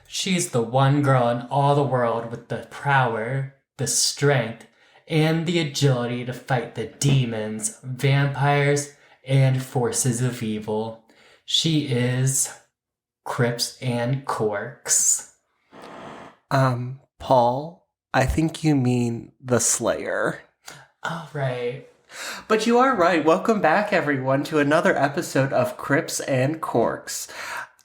She's the one girl in all the world with the power, the strength, and the agility to fight the demons, vampires, and forces of evil. She is Crypts and Corks. Paul, I think you mean the Slayer. Oh, right. But you are right. Welcome back, everyone, to another episode of Crypts and Corks.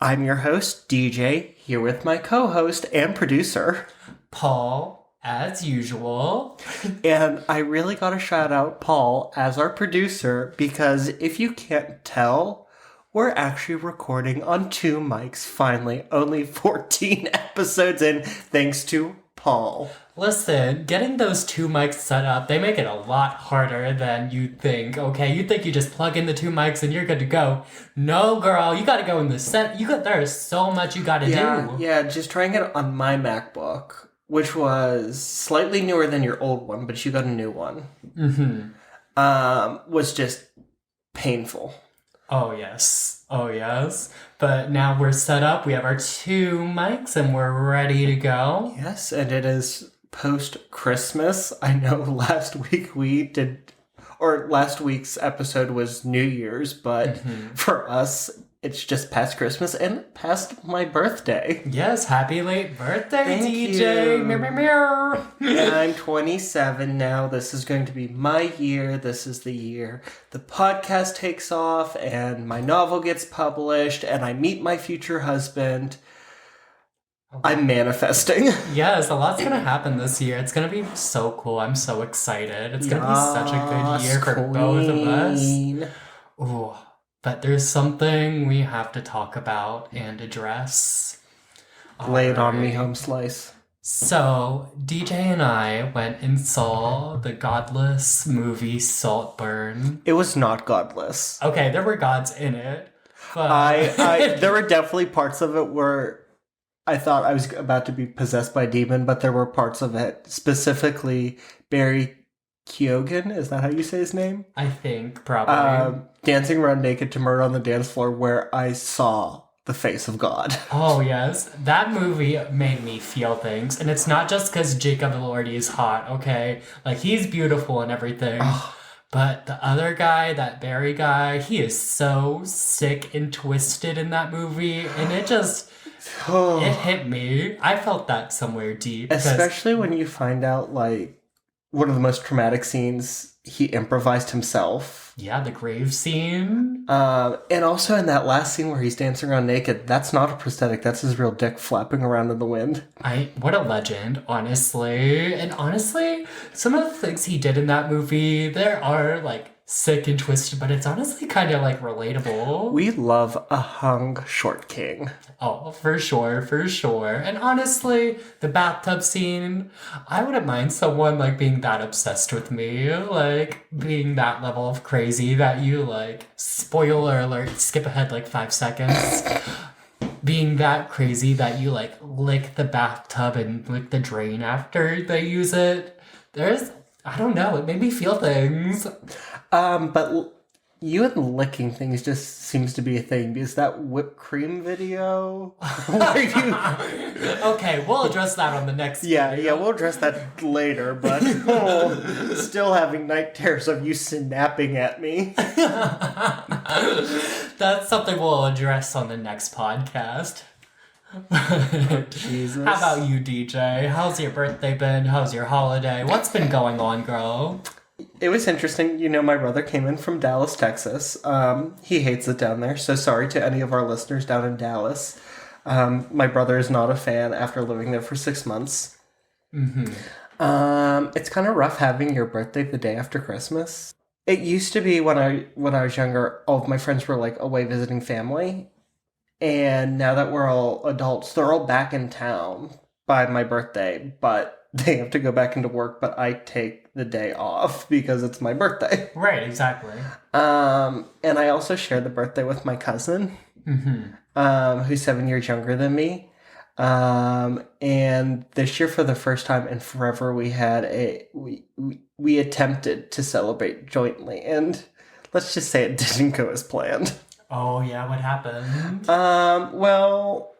I'm your host, DJ, here with my co-host and producer, Paul, as usual. And I really gotta shout out Paul as our producer because if you can't tell, we're actually recording on two mics finally, only 14 episodes in, thanks to Paul. Listen, getting those two mics set up, they make it a lot harder than you think, okay? You think you just plug in the two mics and you're good to go. No, girl, you gotta go in the set. There is so much you gotta do. Yeah, just trying it on my MacBook, which was slightly newer than your old one, but you got a new one. Was just painful. Oh, yes. Oh, yes. But now we're set up. We have our two mics and we're ready to go. Yes, and it is post-Christmas. I know last week's episode was New Year's, but for us, it's just past Christmas and past my birthday. Yes, happy late birthday, Thank DJ. you. Meow. And I'm 27 now. This is going to be my year. This is the year the podcast takes off and my novel gets published and I meet my future husband. I'm manifesting. Yes, a lot's gonna happen this year. It's gonna be so cool. I'm so excited. It's gonna be such a good year for both of us. Ooh, but there's something we have to talk about and address. Lay it on me, home slice. So, DJ and I went and saw the godless movie Saltburn. It was not godless. Okay, there were gods in it. But there were definitely parts of it where I thought I was about to be possessed by a demon, but there were parts of it, specifically Barry Keoghan, is that how you say his name? I think, probably. Dancing around naked to murder on the dance floor where I saw the face of God. Oh, yes. That movie made me feel things. And it's not just because Jacob Elordi is hot, okay? Like, he's beautiful and everything. But the other guy, that Barry guy, he is so sick and twisted in that movie. And it just... it hit me. I felt that somewhere deep. Especially when you find out, like, one of the most traumatic scenes, he improvised himself. Yeah, the grave scene. And also in that last scene where he's dancing around naked, that's not a prosthetic, that's his real dick flapping around in the wind. What a legend, honestly. And honestly, some of the things he did in that movie, there are, like, sick and twisted, but it's honestly kind of, like, relatable. We love a hung short king. Oh, for sure, for sure. And honestly, the bathtub scene, I wouldn't mind someone, like, being that obsessed with me. Like, being that level of crazy that you, like, spoiler alert, skip ahead, like, 5 seconds. Being that crazy that you, like, lick the bathtub and lick the drain after they use it. I don't know, it made me feel things. But you and licking things just seems to be a thing. Is that whipped cream video? Where you... Okay, we'll address that on the next Yeah, video. we'll address that later, but still having night terrors of you snapping at me. That's something we'll address on the next podcast. Jesus. How about you, DJ? How's your birthday been? How's your holiday? What's been going on, girl? It was interesting. You know, my brother came in from Dallas, Texas. He hates it down there, so sorry to any of our listeners down in Dallas. My brother is not a fan after living there for 6 months. It's kind of rough having your birthday the day after Christmas. It used to be when I was younger, all of my friends were like away visiting family. And now that we're all adults, they're all back in town by my birthday, but they have to go back into work, but I take the day off because it's my birthday. Right, exactly. And I also share the birthday with my cousin, who's 7 years younger than me. And this year, for the first time in forever, we had we attempted to celebrate jointly, and let's just say it didn't go as planned. Oh, yeah, what happened? Well,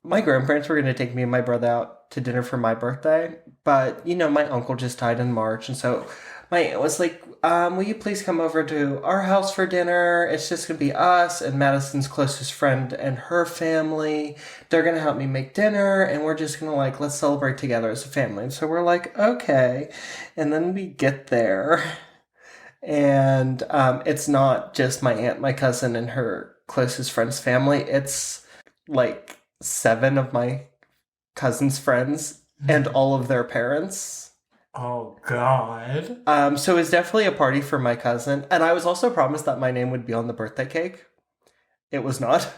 my grandparents were going to take me and my brother out to dinner for my birthday, but my uncle just died in March, and so my aunt was like, will you please come over to our house for dinner? It's just going to be us and Madison's closest friend and her family. They're going to help me make dinner, and we're just going to, let's celebrate together as a family. And so we're like, okay. And then we get there, and it's not just my aunt, my cousin, and her closest friend's family. It's, 7 of my cousin's friends and all of their parents. Oh, God. So it's definitely a party for my cousin. And I was also promised that my name would be on the birthday cake. It was not.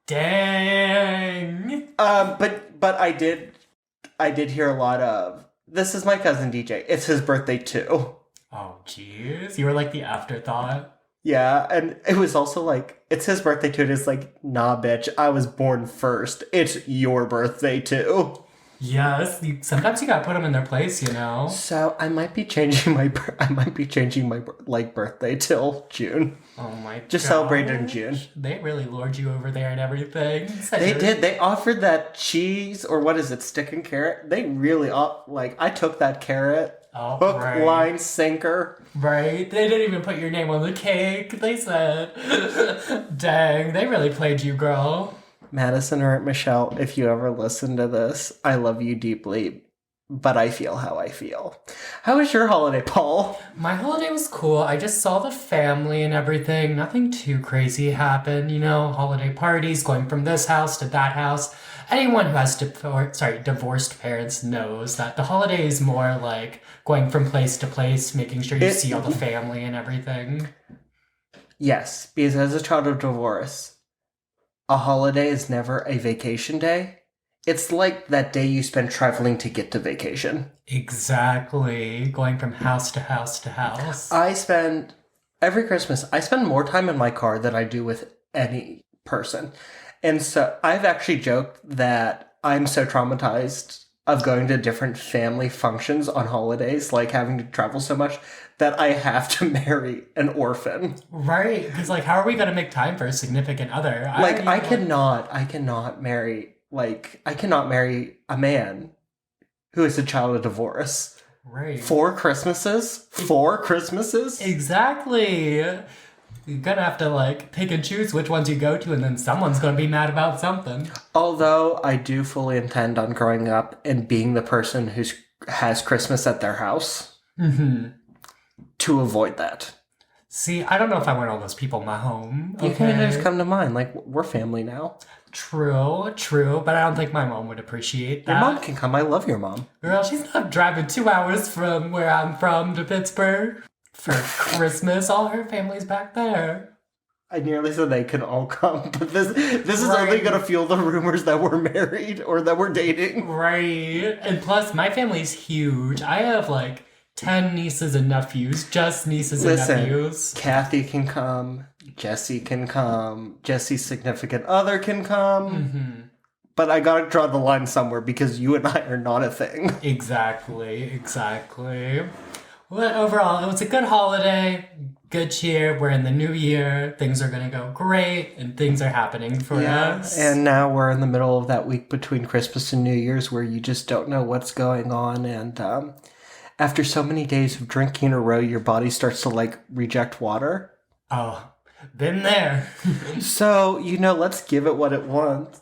Dang. But I did hear a lot of, this is my cousin DJ. It's his birthday too. Oh, jeez. You were like the afterthought. Yeah, and it was also it's his birthday too. And it's nah, bitch, I was born first. It's your birthday too. Yes, sometimes you gotta put them in their place, So I might be changing my birthday till June. Oh my god. Just celebrate it in June. They really lured you over there and everything. They did. They offered that cheese, or what is it, stick and carrot? They really, I took that carrot. Oh, hook, right. line, sinker. Right. They didn't even put your name on the cake. They said, dang, they really played you, girl. Madison or Aunt Michelle, if you ever listen to this, I love you deeply, but I feel how I feel. How was your holiday, Paul? My holiday was cool. I just saw the family and everything. Nothing too crazy happened, holiday parties, going from this house to that house. Anyone who has divorced parents knows that the holiday is more like going from place to place, making sure you see all the family and everything. Yes, because as a child of divorce, a holiday is never a vacation day. It's like that day you spend traveling to get to vacation. Exactly. Going from house to house to house. Every Christmas, I spend more time in my car than I do with any person. And so I've actually joked that I'm so traumatized of going to different family functions on holidays, having to travel so much, that I have to marry an orphan. Right, because how are we going to make time for a significant other? I cannot marry a man who is a child of divorce. Right. 4 Christmases? 4 Christmases? Exactly. You're going to have to pick and choose which ones you go to, and then someone's going to be mad about something. Although I do fully intend on growing up and being the person who has Christmas at their house. Mm-hmm. To avoid that. See, I don't know if I want all those people in my home. Okay. You can just come to mine. We're family now. True, but I don't think my mom would appreciate that. Your mom can come. I love your mom. Girl, she's not driving 2 hours from where I'm from to Pittsburgh for Christmas. All her family's back there. I nearly said they can all come, but this is only going to fuel the rumors that we're married or that we're dating. Right. And plus, my family's huge. I have 10 nieces and nephews, just nieces and nephews. Kathy can come, Jesse can come, Jesse's significant other can come. Mm-hmm. But I gotta draw the line somewhere because you and I are not a thing. Exactly. Well, overall, it was a good holiday, good cheer. We're in the new year. Things are going to go great, and things are happening for us. And now we're in the middle of that week between Christmas and New Year's where you just don't know what's going on, and after so many days of drinking in a row, your body starts to reject water. Oh, been there. So, let's give it what it wants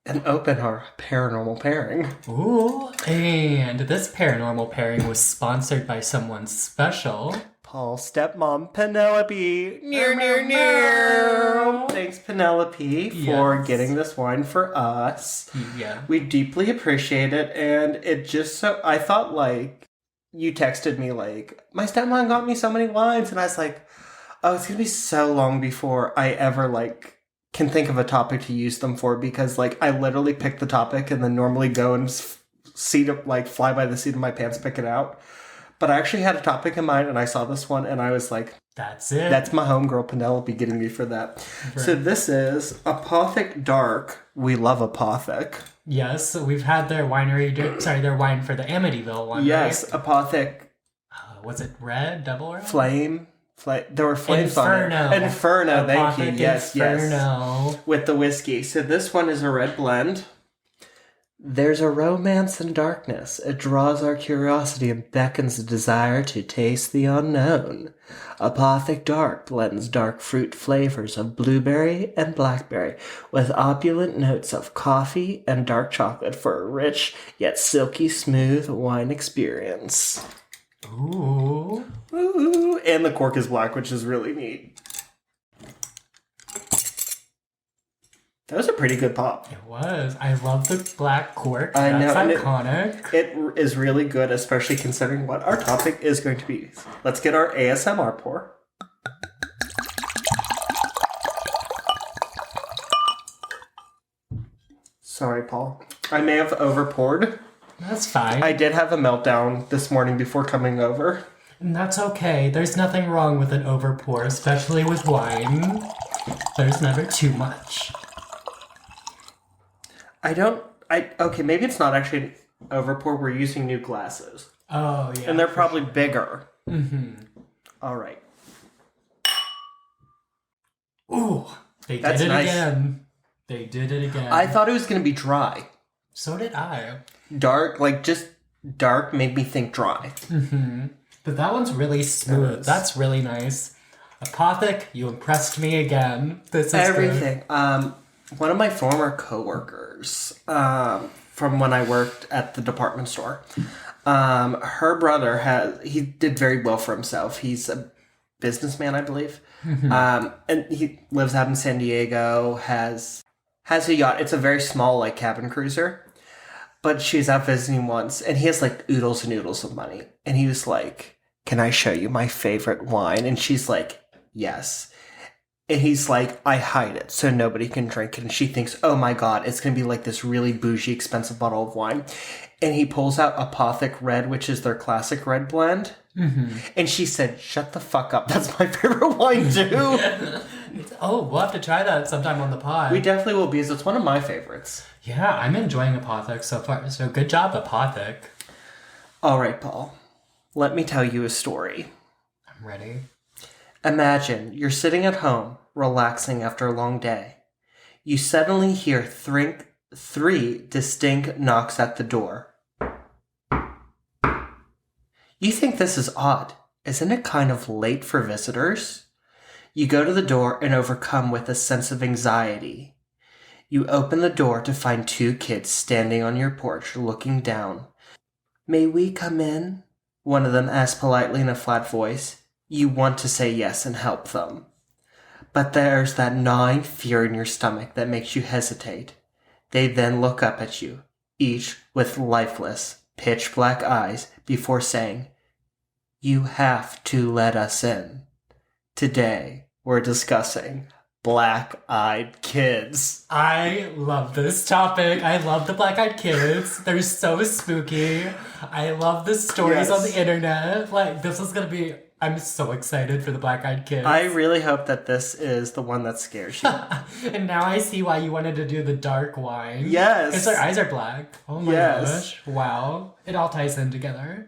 and open our paranormal pairing. Ooh, and this paranormal pairing was sponsored by someone special. Paul's stepmom, Penelope. Near. Thanks, Penelope, for getting this wine for us. Yeah. We deeply appreciate it, and it just I thought you texted me my stepmom got me so many wines, and I was like, oh, it's gonna be so long before I ever can think of a topic to use them for, because I literally pick the topic and then normally go and fly by the seat of my pants, pick it out. But I actually had a topic in mind, and I saw this one, and I was like, that's it. That's my homegirl Penelope getting me for that. Right. So this is Apothic Dark. We love Apothic. Yes, we've had their winery, their wine for the Amityville one. Yes, right? Apothic. Was it red? Double red? Flame. There were flames on it. Inferno, thank you. Yes, Inferno. With the whiskey. So this one is a red blend. There's a romance in darkness. It draws our curiosity and beckons the desire to taste the unknown. Apothic Dark blends dark fruit flavors of blueberry and blackberry with opulent notes of coffee and dark chocolate for a rich yet silky smooth wine experience. Ooh. Ooh. And the cork is black, which is really neat. That was a pretty good pop. It was. I love the black cork. I know. That's iconic. It is really good, especially considering what our topic is going to be. Let's get our ASMR pour. Sorry, Paul. I may have over-poured. That's fine. I did have a meltdown this morning before coming over. And that's okay. There's nothing wrong with an overpour, especially with wine. There's never too much. Okay, maybe it's not actually an overpour. We're using new glasses. Oh, yeah. And they're probably bigger. Mm-hmm. All right. Ooh, they That's did it nice. again. They did it again. I thought it was going to be dry. So did I. Dark, just dark made me think dry. Mm-hmm. But that one's really smooth. That's really nice. Apothic, you impressed me again. This is Everything. Good. One of my former coworkers, from when I worked at the department store, her brother he did very well for himself. He's a businessman, I believe. Mm-hmm. And he lives out in San Diego, has a yacht. It's a very small, cabin cruiser. But she was out visiting once, and he has, oodles and oodles of money. And he was like, "Can I show you my favorite wine?" And she's like, "Yes." And he's like, "I hide it so nobody can drink it." And she thinks, "Oh my God, it's going to be this really bougie, expensive bottle of wine." And he pulls out Apothic Red, which is their classic red blend. Mm-hmm. And she said, "Shut the fuck up. That's my favorite wine too." Oh, we'll have to try that sometime on the pod. We definitely will, because it's one of my favorites. Yeah, I'm enjoying Apothic so far. So good job, Apothic. All right, Paul. Let me tell you a story. I'm ready. Imagine you're sitting at home, relaxing after a long day. You suddenly hear three distinct knocks at the door. You think this is odd. Isn't it kind of late for visitors? You go to the door and overcome with a sense of anxiety. You open the door to find two kids standing on your porch looking down. "May we come in?" one of them asks politely in a flat voice. You want to say yes and help them. But there's that gnawing fear in your stomach that makes you hesitate. They then look up at you, each with lifeless, pitch-black eyes, before saying, "You have to let us in." Today, we're discussing black-eyed kids. I love this topic. I love the black-eyed kids. They're so spooky. I love the stories on the internet. This is going to be... I'm so excited for the black-eyed kids. I really hope that this is the one that scares you. And now I see why you wanted to do the dark wine. Yes. Because their eyes are black. Oh my gosh. Wow. It all ties in together.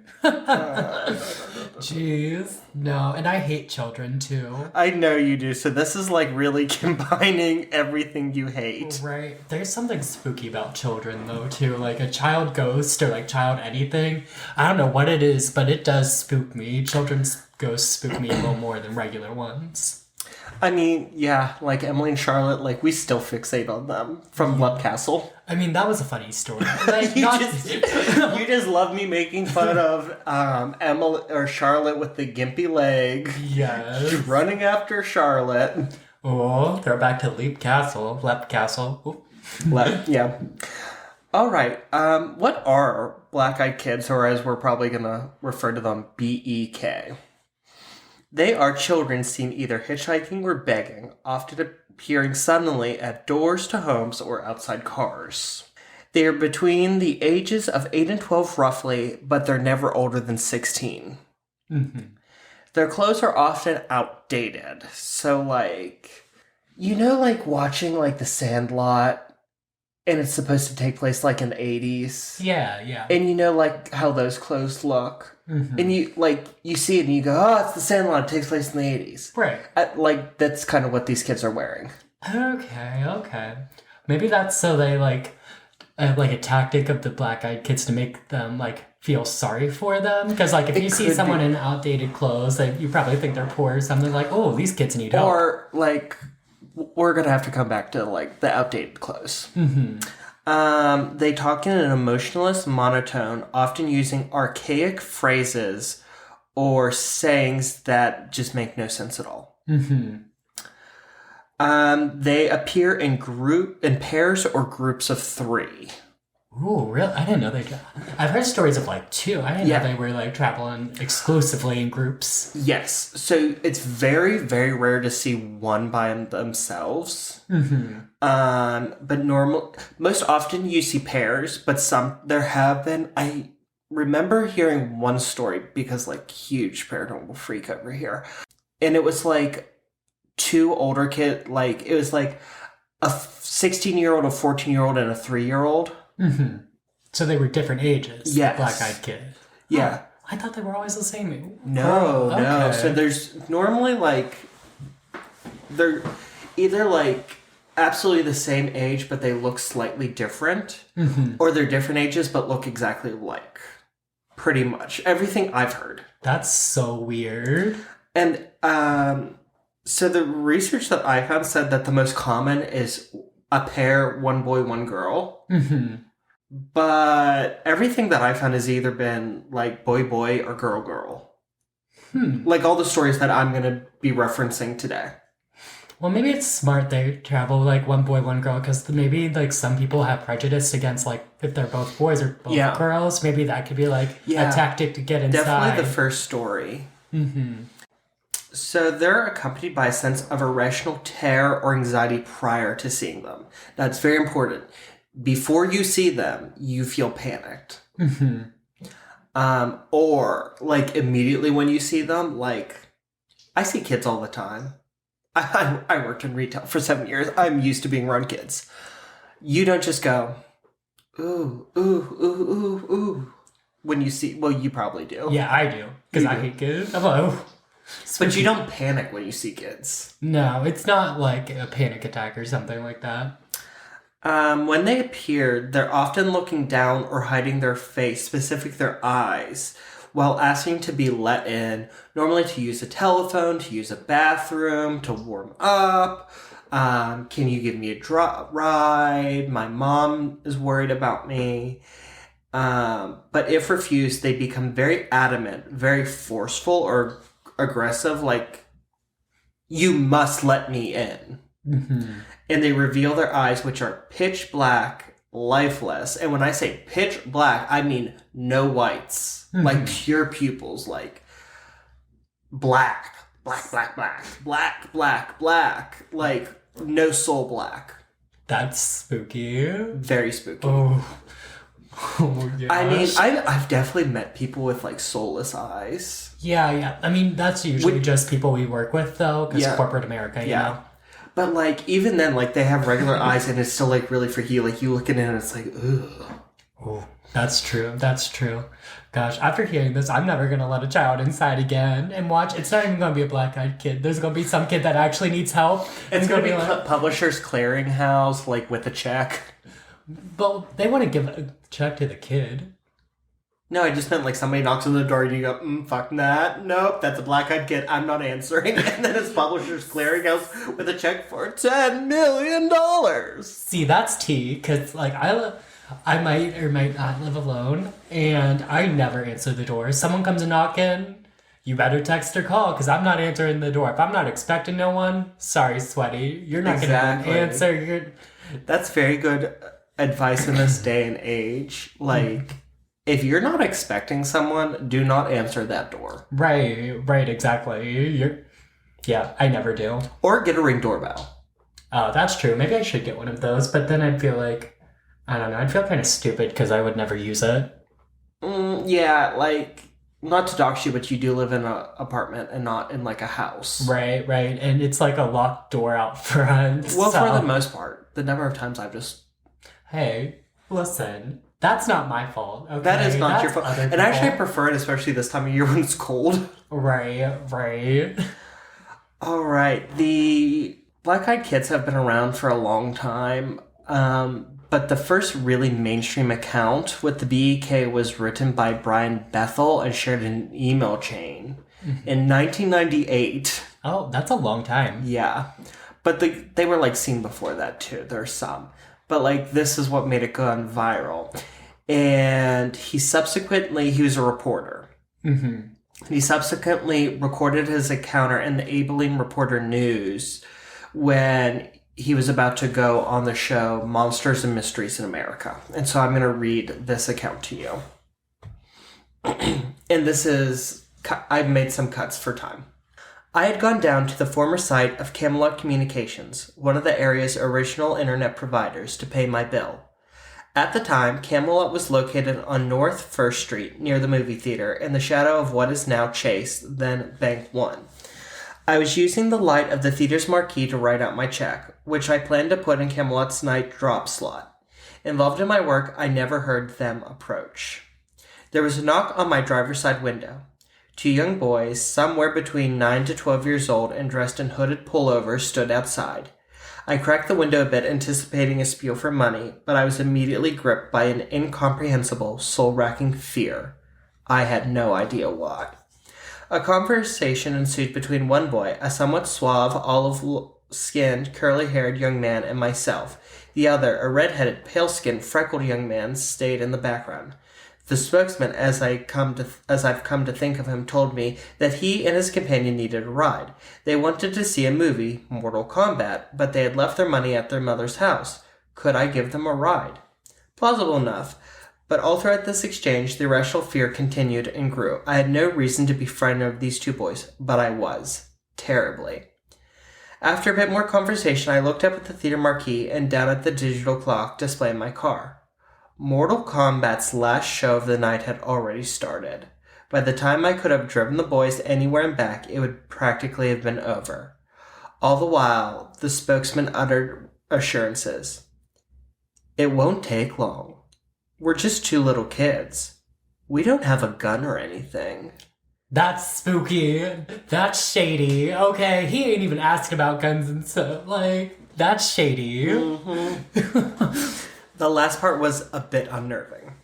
Jeez. No. And I hate children too. I know you do. So this is really combining everything you hate. Right. There's something spooky about children though too. Like a child ghost or child anything. I don't know what it is, but it does spook me. Children's ghosts spook me a little more than regular ones. I mean, yeah, Emily and Charlotte, we still fixate on them from Love Castle. I mean, that was a funny story. You just love me making fun of Emily or Charlotte with the gimpy leg. Yes. Running after Charlotte. Oh, throw back to Leap Castle. Lep Castle. Yeah. All right. What are black-eyed kids, or as we're probably going to refer to them, BEK? They are children seen either hitchhiking or begging, often appearing suddenly at doors to homes or outside cars. They are between the ages of 8 and 12 roughly, but they're never older than 16. Mm-hmm. Their clothes are often outdated. So, watching, The Sandlot, and it's supposed to take place, in the 80s. Yeah. And how those clothes look. Mm-hmm. And you see it and you go, "Oh, it's the Sandlot. It takes place in the 80s. Right. That's kind of what these kids are wearing. Okay. Maybe that's so they, like a tactic of the black-eyed kids to make them like feel sorry for them? Because like if It you see could someone be. in outdated clothes, like you probably think they're poor or something. Like, oh, these kids need help. Or like we're gonna have to come back to like the outdated clothes. They talk in an emotionless monotone, often using archaic phrases or sayings that just make no sense at all. They appear in pairs or groups of 3. Ooh, really? I didn't know they. I've heard stories of like 2. I didn't know they were like traveling exclusively in groups. Yes, so it's very, very rare to see one by themselves. But most often you see pairs, but there have been. I remember hearing one story because like huge paranormal freak over here, and it was like 2 older kids. Like it was like a 16-year-old, a 14-year-old, and a 3-year-old. So they were different ages. Yes. The black-eyed kid. Yeah. Oh, I thought they were always the same. No. Okay. So there's normally like they're either like absolutely the same age, but they look slightly different, or they're different ages but look exactly alike. Pretty much everything I've heard. That's so weird. And so the research that I found said that the most common is a pair, 1 boy, 1 girl. But everything that I found has either been like boy, boy, or girl, girl. Like all the stories that I'm going to be referencing today. Well, maybe it's smart they travel like 1 boy, 1 girl, because maybe like some people have prejudice against like if they're both boys or both girls. Maybe that could be like a tactic to get inside. Definitely the first story. So they're accompanied by a sense of irrational terror or anxiety prior to seeing them. That's very important. Before you see them, you feel panicked. Or like immediately when you see them, like I see kids all the time. I worked in retail for 7 years. I'm used to being around kids. You don't just go, ooh, ooh, ooh, ooh, ooh. When you see, well, you probably do. Yeah, I do. Because I hate kids. I'm like, oh. But you don't panic when you see kids. No, it's not like a panic attack or something like that. When they appear, they're often looking down or hiding their face, specifically their eyes, while asking to be let in, normally to use a telephone, to use a bathroom, to warm up. Can you give me a ride? My mom is worried about me. But if refused, they become very adamant, very forceful or aggressive, like, you must let me in. And they reveal their eyes, which are pitch black, lifeless. And when I say pitch black, I mean no whites. Like pure pupils, like black, black, black, black, black, black, black. Like no soul black. That's spooky. Very spooky. Oh gosh. I mean, I've definitely met people with like soulless eyes. Yeah. I mean, that's usually just people we work with, though, because corporate America, you know? But, like, even then, like, they have regular eyes and it's still, like, really freaky. Like, you look at it and it's like, ugh. Oh, that's true. That's true. Gosh, after hearing this, I'm never going to let a child inside again and watch. It's not even going to be a black-eyed kid. There's going to be some kid that actually needs help. It's going to be like Publishers Clearinghouse, like, with a check. But they want to give a check to the kid. No, I just meant like somebody knocks on the door and you go, fuck that. Nope, that's a black-eyed kid. I'm not answering. And then it's Publishers Clearinghouse with a check for $10 million. See, that's tea, because like I might or might not live alone, and I never answer the door. If someone comes a knocking, you better text or call, because I'm not answering the door. If I'm not expecting no one, sorry, sweaty, you're not going to answer. That's very good advice in this day and age. Like, if you're not expecting someone, do not answer that door. Right, exactly. Yeah, I never do. Or get a Ring doorbell. Oh, that's true. Maybe I should get one of those, but then I'd feel like, I don't know, I'd feel kind of stupid because I would never use it. Yeah, like, not to dox you, but you do live in an apartment and not in, like, a house. Right. And it's like a locked door out front. Well, for the most part. The number of times I've just... Hey, listen... That's not my fault. Okay? That is not your fault. And actually, I prefer it, especially this time of year when it's cold. Right. All right. The black-eyed kids have been around for a long time. but the first really mainstream account with the BEK was written by Brian Bethel and shared in an email chain in 1998. Oh, that's a long time. Yeah. But they were, like, seen before that, too. There are some. But, like, this is what made it go on viral. And he was a reporter. Mm-hmm. He subsequently recorded his encounter in the Abilene Reporter News when he was about to go on the show Monsters and Mysteries in America. And so I'm going to read this account to you. And this is, I've made some cuts for time. I had gone down to the former site of Camelot Communications, one of the area's original internet providers, to pay my bill. At the time, Camelot was located on North 1st Street, near the movie theater, in the shadow of what is now Chase, then Bank One. I was using the light of the theater's marquee to write out my check, which I planned to put in Camelot's night drop slot. Involved in my work, I never heard them approach. There was a knock on my driver's side window. Two young boys, somewhere between 9 to 12 years old and dressed in hooded pullovers, stood outside. I cracked the window a bit, anticipating a spiel for money, but I was immediately gripped by an incomprehensible, soul-racking fear. I had no idea why. A conversation ensued between one boy, a somewhat suave, olive-skinned, curly-haired young man, and myself. The other, a red-headed, pale-skinned, freckled young man, stayed in the background. The spokesman, as I've come to think of him, told me that he and his companion needed a ride. They wanted to see a movie, Mortal Kombat, but they had left their money at their mother's house. Could I give them a ride? Plausible enough, but all throughout this exchange, the irrational fear continued and grew. I had no reason to be frightened of these two boys, but I was. Terribly. After a bit more conversation, I looked up at the theater marquee and down at the digital clock display in my car. Mortal Kombat's last show of the night had already started. By the time I could have driven the boys anywhere and back, it would practically have been over. All the while, the spokesman uttered assurances. It won't take long. We're just two little kids. We don't have a gun or anything. That's spooky. That's shady. Okay, he ain't even asked about guns and stuff. Like, that's shady. Mm-hmm. The last part was a bit unnerving.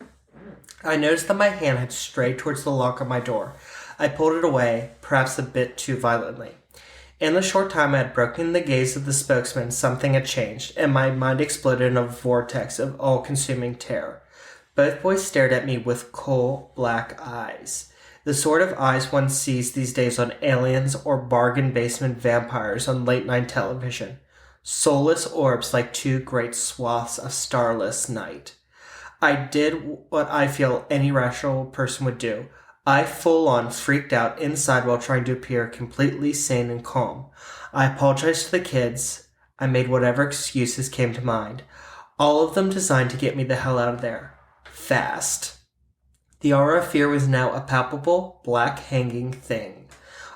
I noticed that my hand had strayed towards the lock on my door. I pulled it away, perhaps a bit too violently. In the short time I had broken the gaze of the spokesman, something had changed, and my mind exploded in a vortex of all-consuming terror. Both boys stared at me with coal black eyes. The sort of eyes one sees these days on aliens or bargain basement vampires on late-night television. Soulless orbs like two great swaths of starless night. I did what I feel any rational person would do. I full-on freaked out inside while trying to appear completely sane and calm. I apologized to the kids. I made whatever excuses came to mind. All of them designed to get me the hell out of there. Fast. The aura of fear was now a palpable, black hanging thing.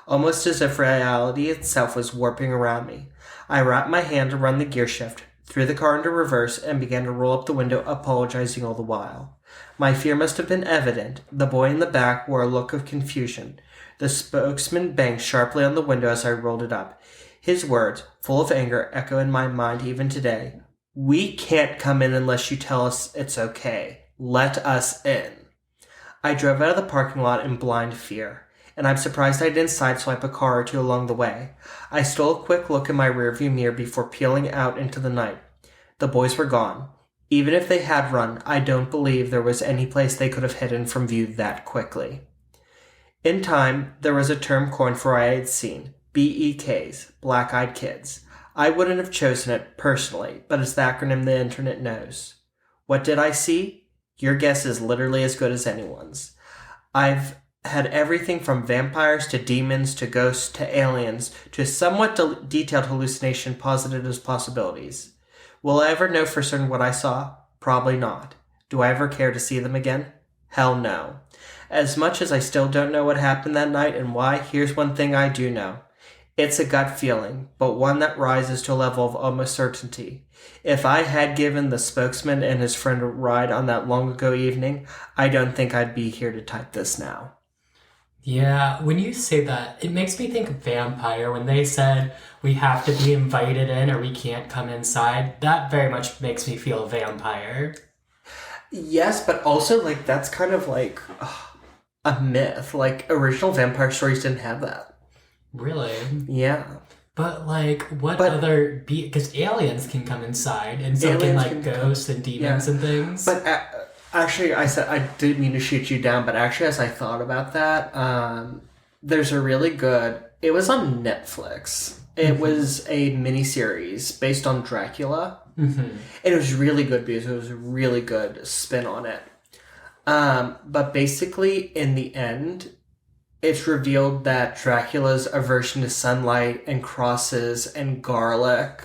Almost as if reality itself was warping around me. I wrapped my hand around the gear shift, threw the car into reverse, and began to roll up the window, apologizing all the while. My fear must have been evident. The boy in the back wore a look of confusion. The spokesman banged sharply on the window as I rolled it up. His words, full of anger, echo in my mind even today. We can't come in unless you tell us it's okay. Let us in. I drove out of the parking lot in blind fear. And I'm surprised I didn't sideswipe a car or two along the way. I stole a quick look in my rearview mirror before peeling out into the night. The boys were gone. Even if they had run, I don't believe there was any place they could have hidden from view that quickly. In time, there was a term coined for what I had seen. BEKs, Black-Eyed Kids. I wouldn't have chosen it personally, but it's the acronym the internet knows. What did I see? Your guess is literally as good as anyone's. I've had everything from vampires to demons to ghosts to aliens to a somewhat detailed hallucination posited as possibilities. Will I ever know for certain what I saw? Probably not. Do I ever care to see them again? Hell no. As much as I still don't know what happened that night and why, here's one thing I do know. It's a gut feeling, but one that rises to a level of almost certainty. If I had given the spokesman and his friend a ride on that long ago evening, I don't think I'd be here to type this now. Yeah, when you say that, it makes me think of vampire. When they said we have to be invited in or we can't come inside, that very much makes me feel vampire. Yes, but also like that's kind of like a myth. Like original vampire stories didn't have that. Really? Yeah, But like, what but other be? Because aliens can come inside, and so can aliens like can come. ghosts and Yeah, demons and things. but actually, I said I didn't mean to shoot you down. But actually, as I thought about that, there's a really good. It was on Netflix. It was a miniseries based on Dracula. Mm-hmm. And it was really good because it was a really good spin on it. But basically, in the end, it's revealed that Dracula's aversion to sunlight and crosses and garlic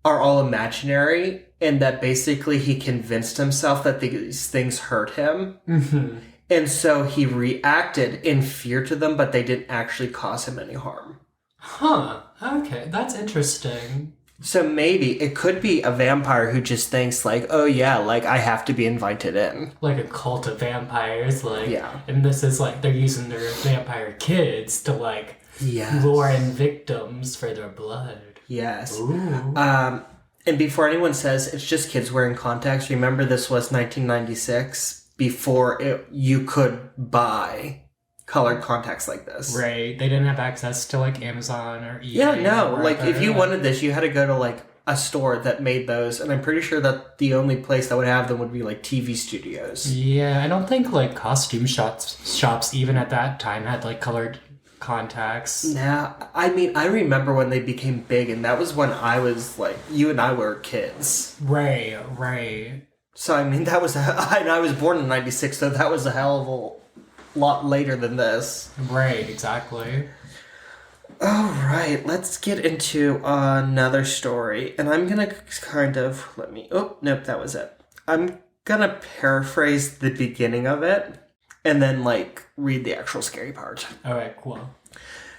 are all imaginary, and that basically he convinced himself that these things hurt him. Mm-hmm. And so he reacted in fear to them, but they didn't actually cause him any harm. Huh. Okay, that's interesting. So maybe it could be a vampire who just thinks like, oh yeah, like I have to be invited in. Like a cult of vampires, like, Yeah. and this is like they're using their vampire kids to like Yes. lure in victims for their blood. Yes. Ooh. And before anyone says it's just kids wearing contacts, remember this was 1996 before you could buy colored contacts like this. Right. They didn't have access to like Amazon or eBay. Yeah, no. or Like if wherever. you wanted this, you had to go to like a store that made those, and I'm pretty sure that the only place that would have them would be like TV studios. Yeah, I don't think like costume shops even at that time had like colored contacts. Now, I mean, I remember when they became big, and that was when I was like, you and I were kids. Right, right. So I mean, that was and I was born in '96, so that was a hell of a lot later than this. Right, exactly. All right, let's get into another story, and I'm gonna kind of Oh, nope, that was it. I'm gonna paraphrase the beginning of it, and then like read the actual scary part. Alright, cool.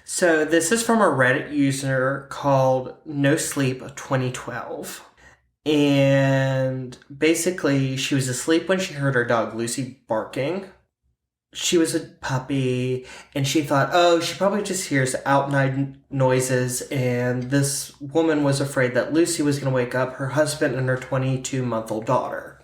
So this is from a Reddit user called No Sleep 2012. And basically, she was asleep when she heard her dog Lucy barking. She was a puppy, and she thought, oh, she probably just hears outside noises, and this woman was afraid that Lucy was going to wake up her husband and her 22-month-old daughter.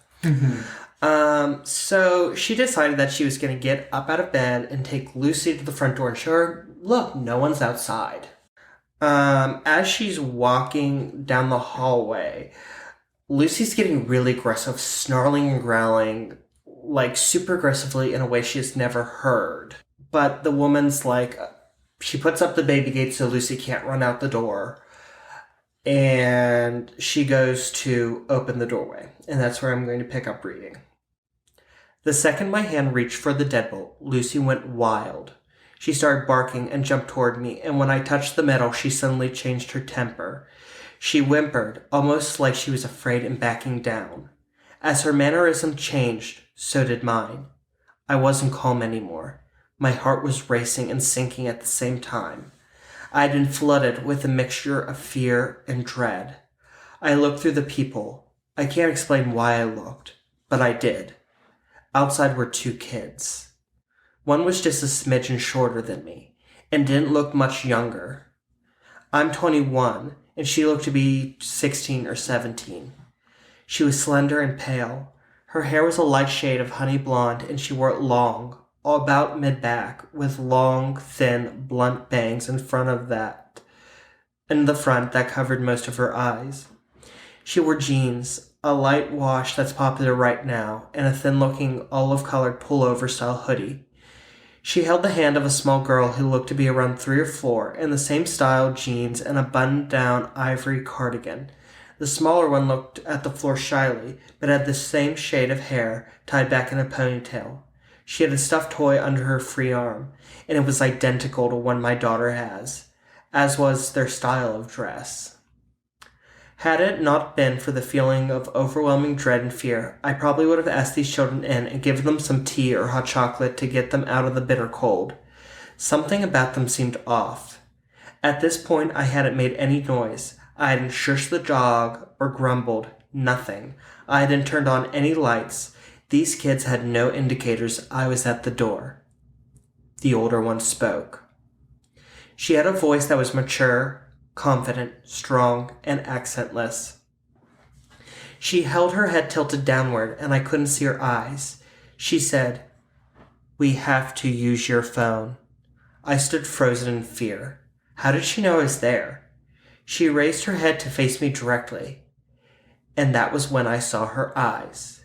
So she decided that she was going to get up out of bed and take Lucy to the front door and show her, look, no one's outside. As she's walking down the hallway, Lucy's getting really aggressive, snarling and growling, like super aggressively in a way she has never heard. But the woman's like, she puts up the baby gate so Lucy can't run out the door. And she goes to open the doorway. And that's where I'm going to pick up reading. The second my hand reached for the deadbolt, Lucy went wild. She started barking and jumped toward me, and when I touched the metal, she suddenly changed her temper. She whimpered, almost like she was afraid and backing down. As her mannerism changed, so did mine. I wasn't calm anymore. My heart was racing and sinking at the same time. I had been flooded with a mixture of fear and dread. I looked through the people. I can't explain why I looked, but I did. Outside were two kids. One was just a smidgen shorter than me, and didn't look much younger. I'm 21, and she looked to be 16 or 17. She was slender and pale. Her hair was a light shade of honey blonde, and she wore it long, about mid-back, with long, thin, blunt bangs in the front that covered most of her eyes. She wore jeans, a light wash that's popular right now, and a thin-looking, olive-colored pullover-style hoodie. She held the hand of a small girl who looked to be around 3 or 4, in the same style jeans and a buttoned-down ivory cardigan. The smaller one looked at the floor shyly, but had the same shade of hair tied back in a ponytail. She had a stuffed toy under her free arm, and it was identical to one my daughter has, as was their style of dress. Had it not been for the feeling of overwhelming dread and fear, I probably would have asked these children in and given them some tea or hot chocolate to get them out of the bitter cold. Something about them seemed off. At this point, I hadn't made any noise. I hadn't shushed the dog or grumbled. Nothing. I hadn't turned on any lights. These kids had no indicators I was at the door. The older one spoke. She had a voice that was mature, confident, strong, and accentless. She held her head tilted downward, and I couldn't see her eyes. She said, "We have to use your phone." I stood frozen in fear. How did she know I was there? She raised her head to face me directly, and that was when I saw her eyes.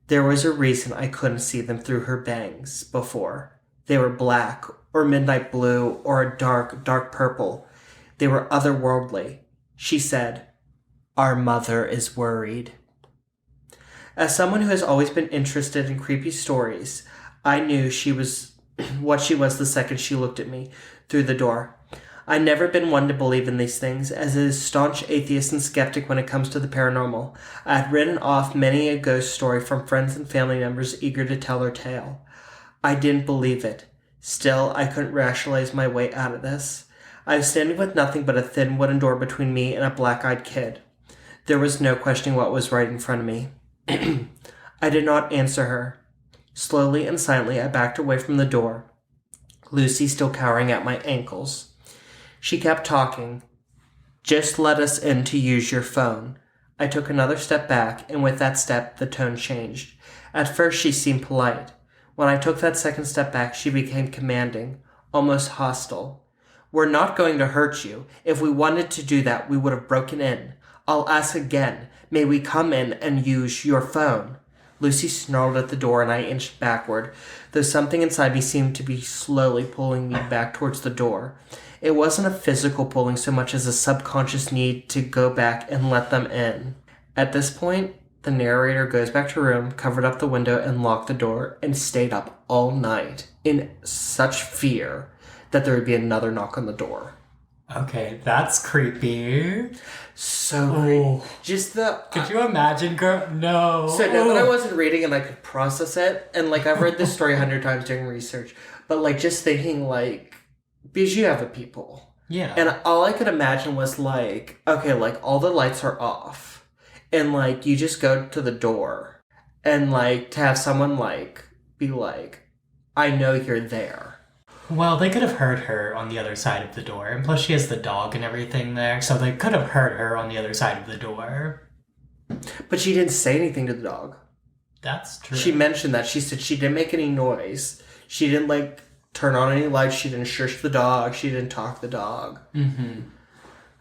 There was a reason I couldn't see them through her bangs before. They were black, or midnight blue, or a dark, dark purple. They were otherworldly. She said, "Our mother is worried." As someone who has always been interested in creepy stories, I knew she was what she was the second she looked at me through the door. I'd never been one to believe in these things, as a staunch atheist and skeptic when it comes to the paranormal. I had written off many a ghost story from friends and family members eager to tell their tale. I didn't believe it. Still, I couldn't rationalize my way out of this. I was standing with nothing but a thin wooden door between me and a black-eyed kid. There was no questioning what was right in front of me. I did not answer her. Slowly and silently, I backed away from the door, Lucy still cowering at my ankles. She kept talking. "Just let us in to use your phone." I took another step back, and with that step, the tone changed. At first, she seemed polite. When I took that second step back, she became commanding, almost hostile. "We're not going to hurt you. If we wanted to do that, we would have broken in. I'll ask again. May we come in and use your phone?" Lucy snarled at the door, and I inched backward, though something inside me seemed to be slowly pulling me back towards the door. It wasn't a physical pulling so much as a subconscious need to go back and let them in. At this point, the narrator goes back to her room, covered up the window, and locked the door, and stayed up all night in such fear that there would be another knock on the door. Okay, that's creepy. So creepy. Just Could you imagine, girl? No. So now that I wasn't reading and I could process it, and like I've read this story 100 times during research, but like just thinking like, because you have a people. Yeah. And all I could imagine was like, okay, like all the lights are off, and like you just go to the door, and like to have someone like be like, "I know you're there." Well, they could have heard her on the other side of the door, and plus she has the dog and everything there, so they could have heard her on the other side of the door. But she didn't say anything to the dog. That's true. She mentioned that. She said she didn't make any noise. She didn't like turn on any lights. She didn't shush the dog. She didn't talk the dog. Mm-hmm.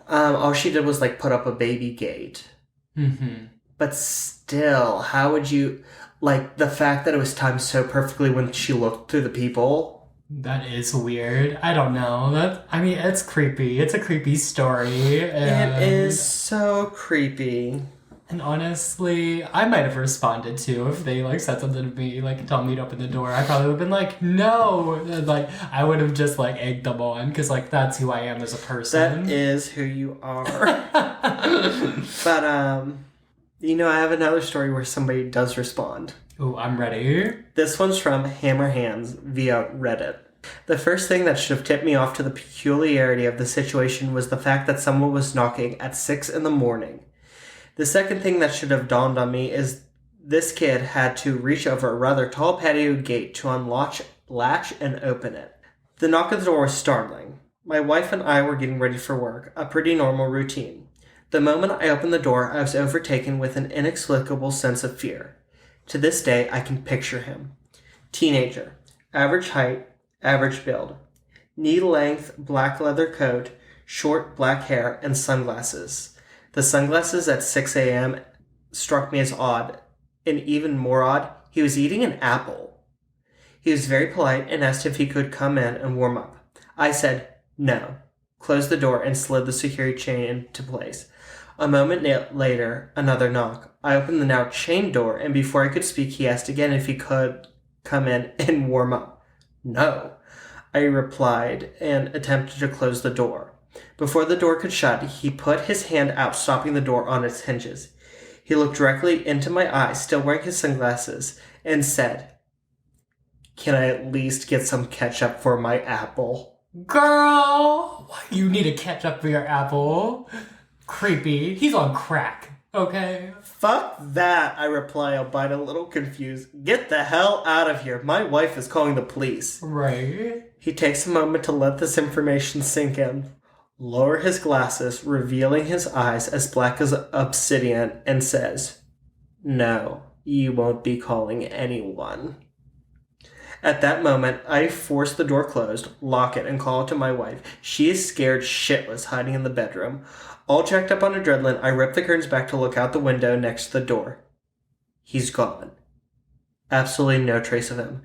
All she did was like put up a baby gate. Mm-hmm. But still, how would you like the fact that it was timed so perfectly when she looked through the people? That is weird. I don't know. It's creepy. It's a creepy story. It is so creepy. And honestly, I might have responded too if they like said something to me, like tell me to open the door. I probably would have been like, "No." And, like I would have just like egged them on because like that's who I am as a person. That is who you are. But I have another story where somebody does respond. Ooh, I'm ready. This one's from Hammer Hands via Reddit. The first thing that should have tipped me off to the peculiarity of the situation was the fact that someone was knocking at 6 a.m. The second thing that should have dawned on me is this kid had to reach over a rather tall patio gate to latch and open it. The knock at the door was startling. My wife and I were getting ready for work, a pretty normal routine. The moment I opened the door, I was overtaken with an inexplicable sense of fear. To this day, I can picture him. Teenager. Average height, average build. Knee-length black leather coat, short black hair, and sunglasses. The sunglasses at 6 a.m. struck me as odd. And even more odd, he was eating an apple. He was very polite and asked if he could come in and warm up. I said, no. Closed the door and slid the security chain into place. A moment later, another knock. I opened the now chained door, and before I could speak, he asked again if he could come in and warm up. No, I replied, and attempted to close the door. Before the door could shut, he put his hand out, stopping the door on its hinges. He looked directly into my eyes, still wearing his sunglasses, and said, "Can I at least get some ketchup for my apple?" Girl, why you need a ketchup for your apple? Creepy. He's on crack, okay? Fuck that, I reply, albeit a little confused. Get the hell out of here. My wife is calling the police. Right? He takes a moment to let this information sink in, lower his glasses, revealing his eyes as black as obsidian, and says, "No, you won't be calling anyone." At that moment, I force the door closed, lock it, and call to my wife. She is scared shitless, hiding in the bedroom. All jacked up on adrenaline, I rip the curtains back to look out the window next to the door. He's gone. Absolutely no trace of him.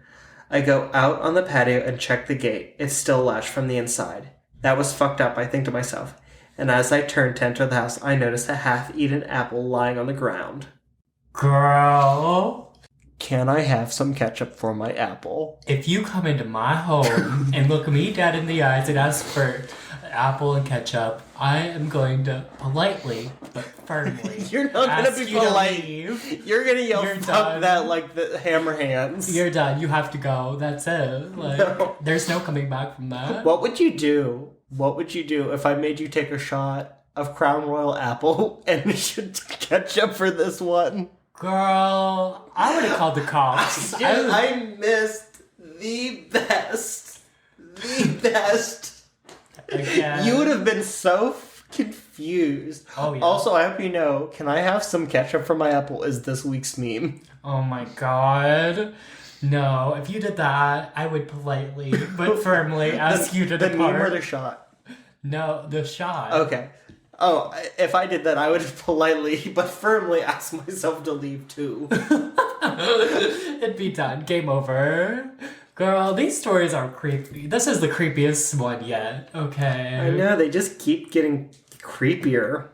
I go out on the patio and check the gate. It's still latched from the inside. That was fucked up, I think to myself. And as I turn to enter the house, I notice a half-eaten apple lying on the ground. Girl. Can I have some ketchup for my apple? If you come into my home and look me dead in the eyes and ask for apple and ketchup, I am going to politely but firmly You're not going to be polite. You're going to yell, You're fuck done. that, like the hammer hands. You're done. You have to go. That's it. Like, No. There's no coming back from that. What would you do? What would you do if I made you take a shot of Crown Royal apple and ketchup for this one? Girl, I would have called the cops. I missed the best. The best. Again. You would have been so confused. Oh, yeah. Also, I hope you know, can I have some ketchup for my apple is this week's meme. Oh my god. No, if you did that, I would politely but firmly ask you to the depart. meme or the shot? No, the shot. Okay. Oh, if I did that, I would politely but firmly ask myself to leave too. It'd be done. Game over. Girl, these stories are creepy. This is the creepiest one yet. Okay. I know, they just keep getting creepier.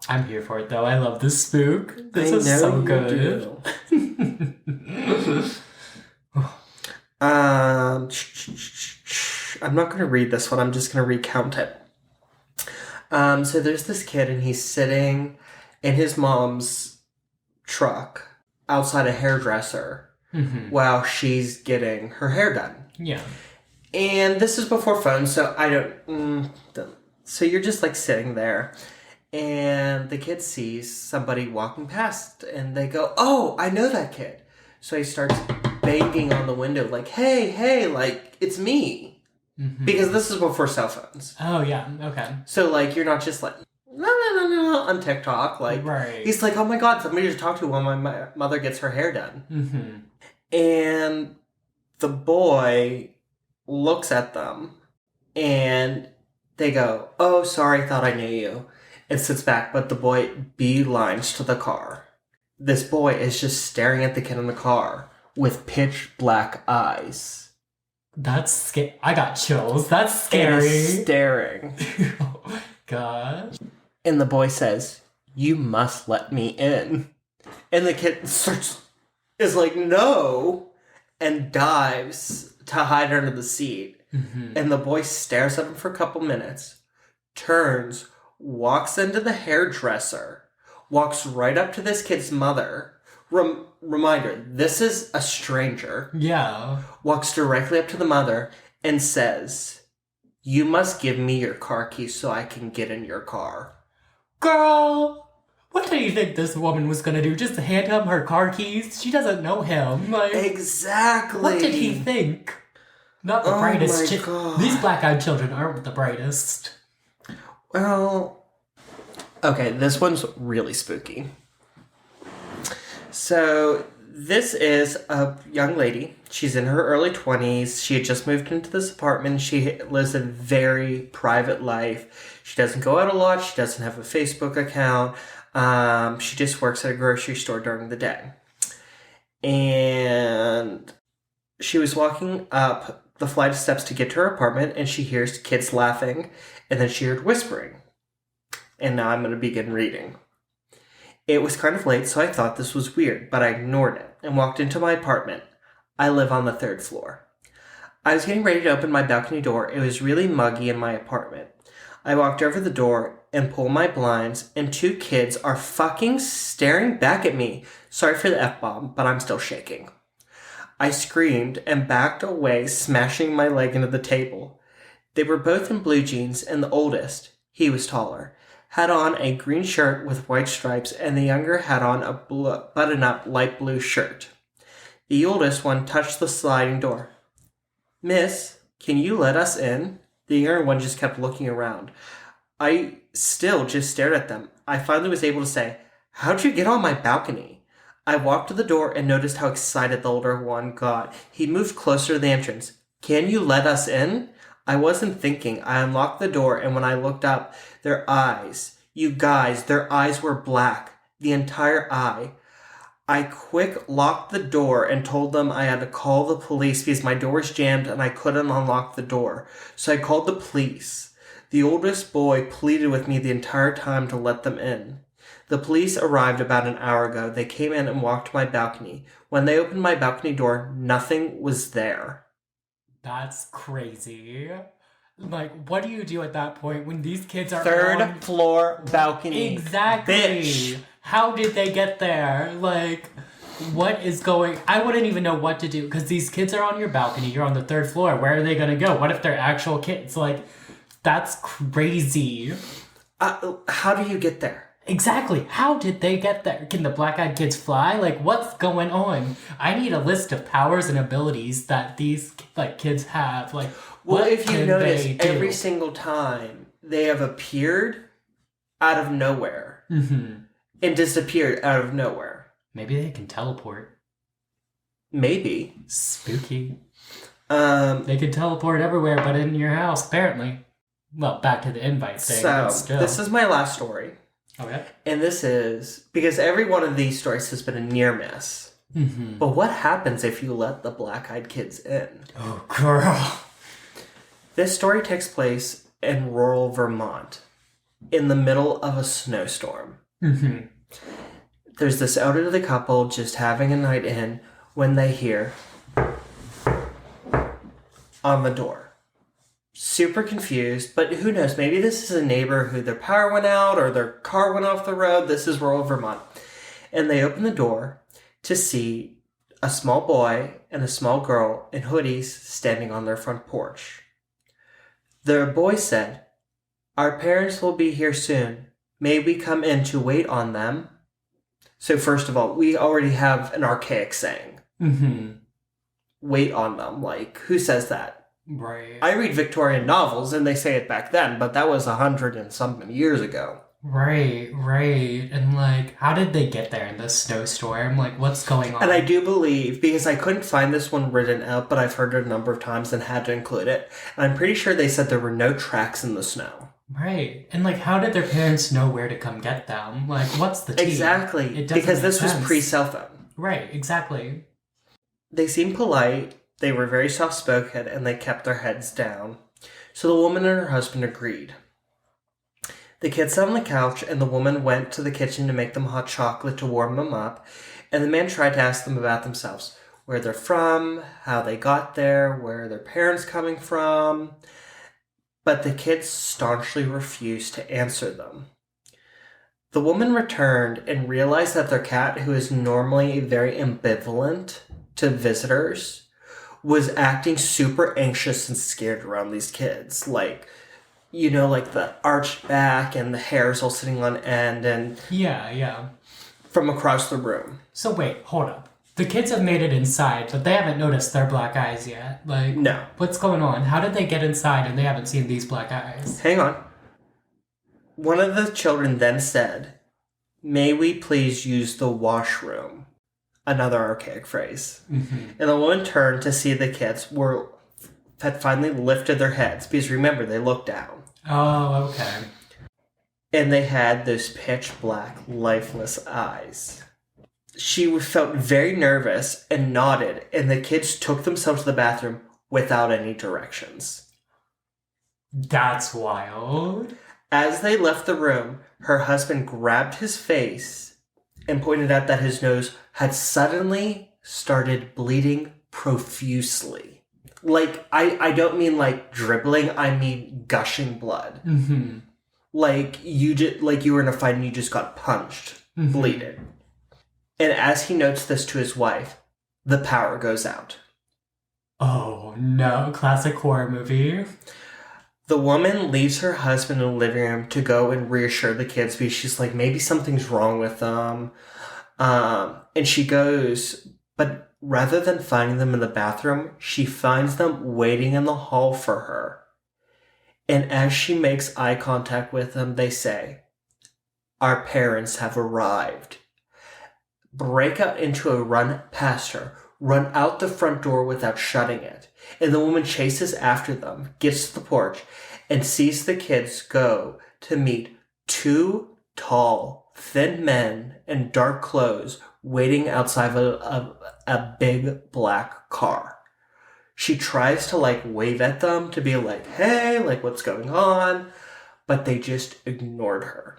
I'm here for it though. I love this spook. This I is know so you good. I'm not going to read this one. I'm just going to recount it. So there's this kid, and he's sitting in his mom's truck outside a hairdresser while she's getting her hair done. Yeah. And this is before phones, so I don't. So you're just like sitting there, and the kid sees somebody walking past, and they go, "Oh, I know that kid." So he starts banging on the window, like, "Hey, like, it's me." Because this is before cell phones. Oh, yeah. Okay. So, like, you're not just like, no, on TikTok. Like, right. He's like, "Oh my god, somebody to talk to when my mother gets her hair done." And the boy looks at them, and they go, "Oh, sorry, thought I knew you," and sits back, but the boy beelines to the car. This boy is just staring at the kid in the car with pitch black eyes. That's scary. I got chills. That's scary. Staring. Oh my gosh. And the boy says, "You must let me in." And the kid is like, "No," and dives to hide under the seat. And the boy stares at him for a couple minutes, turns, walks into the hairdresser, walks right up to this kid's mother. Reminder, this is a stranger. Yeah. Walks directly up to the mother and says, "You must give me your car keys so I can get in your car." Girl, what do you think this woman was gonna do? Just hand him her car keys? She doesn't know him. Like, exactly. what did he think? Not the brightest. These black-eyed children aren't the brightest. Well, okay, this one's really spooky. So, this is a young lady. She's in her early 20s. She had just moved into this apartment. She lives a very private life. She doesn't go out a lot. She doesn't have a Facebook account. She just works at a grocery store during the day. And she was walking up the flight of steps to get to her apartment, and she hears kids laughing, and then she heard whispering. And now I'm going to begin reading. It was kind of late, so I thought this was weird, but I ignored it and walked into my apartment. I live on the 3rd floor. I was getting ready to open my balcony door. It was really muggy in my apartment. I walked over the door and pulled my blinds, and 2 kids are fucking staring back at me. Sorry for the F-bomb, but I'm still shaking. I screamed and backed away, smashing my leg into the table. They were both in blue jeans, and the oldest, he was taller, had on a green shirt with white stripes, and the younger had on a button-up light blue shirt. The oldest one touched the sliding door. "Miss, can you let us in?" The younger one just kept looking around. I still just stared at them. I finally was able to say, "How'd you get on my balcony?" I walked to the door and noticed how excited the older one got. He moved closer to the entrance. "Can you let us in?" I wasn't thinking. I unlocked the door, and when I looked up, their eyes, you guys, their eyes were black. The entire eye. I quick locked the door and told them I had to call the police because my door was jammed and I couldn't unlock the door. So I called the police. The oldest boy pleaded with me the entire time to let them in. The police arrived about an hour ago. They came in and walked to my balcony. When they opened my balcony door, nothing was there. That's crazy. Like, what do you do at that point when these kids are Third floor balcony. Exactly. Bitch. How did they get there? Like, what is going... I wouldn't even know what to do because these kids are on your balcony. You're on the third floor. Where are they going to go? What if they're actual kids? Like, that's crazy. How do you get there? Exactly. How did they get there? Can the black-eyed kids fly? Like, what's going on? I need a list of powers and abilities that these kids have. Like, well, what if you can notice, they do? every single time they have appeared out of nowhere and disappeared out of nowhere. Maybe they can teleport. Maybe. Spooky. They can teleport everywhere but in your house, apparently. Well, back to the invite thing. So, this is my last story. Okay. And this is because every one of these stories has been a near miss. But what happens if you let the black-eyed kids in? Oh, girl. This story takes place in rural Vermont in the middle of a snowstorm. There's this elderly couple just having a night in when they hear on the door. Super confused, but who knows? Maybe this is a neighbor who their power went out or their car went off the road. This is rural Vermont. And they open the door to see a small boy and a small girl in hoodies standing on their front porch. The boy said, "Our parents will be here soon. May we come in to wait on them?" So first of all, we already have an archaic saying. Wait on them. Like, who says that? Right. I read Victorian novels and they say it back then, but that was 100 and something years ago. Right. And like, how did they get there in this snowstorm? Like, what's going on? And I do believe, because I couldn't find this one written out, but I've heard it a number of times and had to include it. And I'm pretty sure they said there were no tracks in the snow. Right. And like, how did their parents know where to come get them? Like, what's the tea? Exactly. It doesn't because this make sense. was pre-cell phone. Right, exactly. They seemed polite, they were very soft-spoken, and they kept their heads down. So the woman and her husband agreed. The kids sat on the couch, and the woman went to the kitchen to make them hot chocolate to warm them up, and the man tried to ask them about themselves, where they're from, how they got there, where their parents coming from, but the kids staunchly refused to answer them. The woman returned and realized that their cat, who is normally very ambivalent to visitors, was acting super anxious and scared around these kids. Like, you know, like the arched back and the hair's all sitting on end and... Yeah. From across the room. So wait, hold up. The kids have made it inside, but they haven't noticed their black eyes yet. Like, no. What's going on? How did they get inside and they haven't seen these black eyes? Hang on. One of the children then said, "May we please use the washroom?" Another archaic phrase. And the woman turned to see the kids had finally lifted their heads, because remember, they looked down. Oh, okay. And they had those pitch black, lifeless eyes. She felt very nervous and nodded, and the kids took themselves to the bathroom without any directions. That's wild. As they left the room, her husband grabbed his face and pointed out that his nose had suddenly started bleeding profusely. Like, I don't mean like dribbling, I mean gushing blood. Like you were in a fight and you just got punched, bleeding. And as he notes this to his wife, the power goes out. Oh no, classic horror movie. The woman leaves her husband in the living room to go and reassure the kids because she's like, maybe something's wrong with them. And she goes, but rather than finding them in the bathroom, she finds them waiting in the hall for her. And as she makes eye contact with them, they say, "Our parents have arrived." Break out into a run past her, run out the front door without shutting it. And the woman chases after them, gets to the porch, and sees the kids go to meet two tall, thin men in dark clothes waiting outside of a big black car. She tries to wave at them to be like, hey, what's going on? But they just ignored her.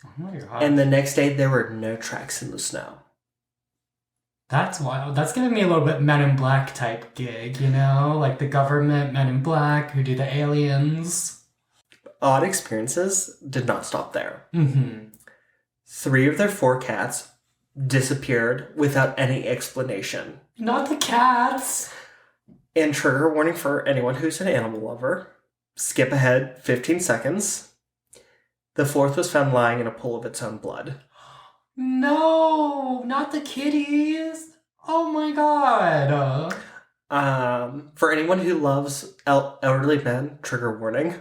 Oh my God. And the next day, there were no tracks in the snow. That's wild. That's giving me a little bit Men in Black type gig, like the government, Men in Black, who do the aliens. Odd experiences did not stop there. Mm-hmm. 3 of their 4 cats disappeared without any explanation. Not the cats! And trigger warning for anyone who's an animal lover. Skip ahead 15 seconds. The 4th was found lying in a pool of its own blood. No, not the kitties. Oh my God. For anyone who loves elderly men, trigger warning.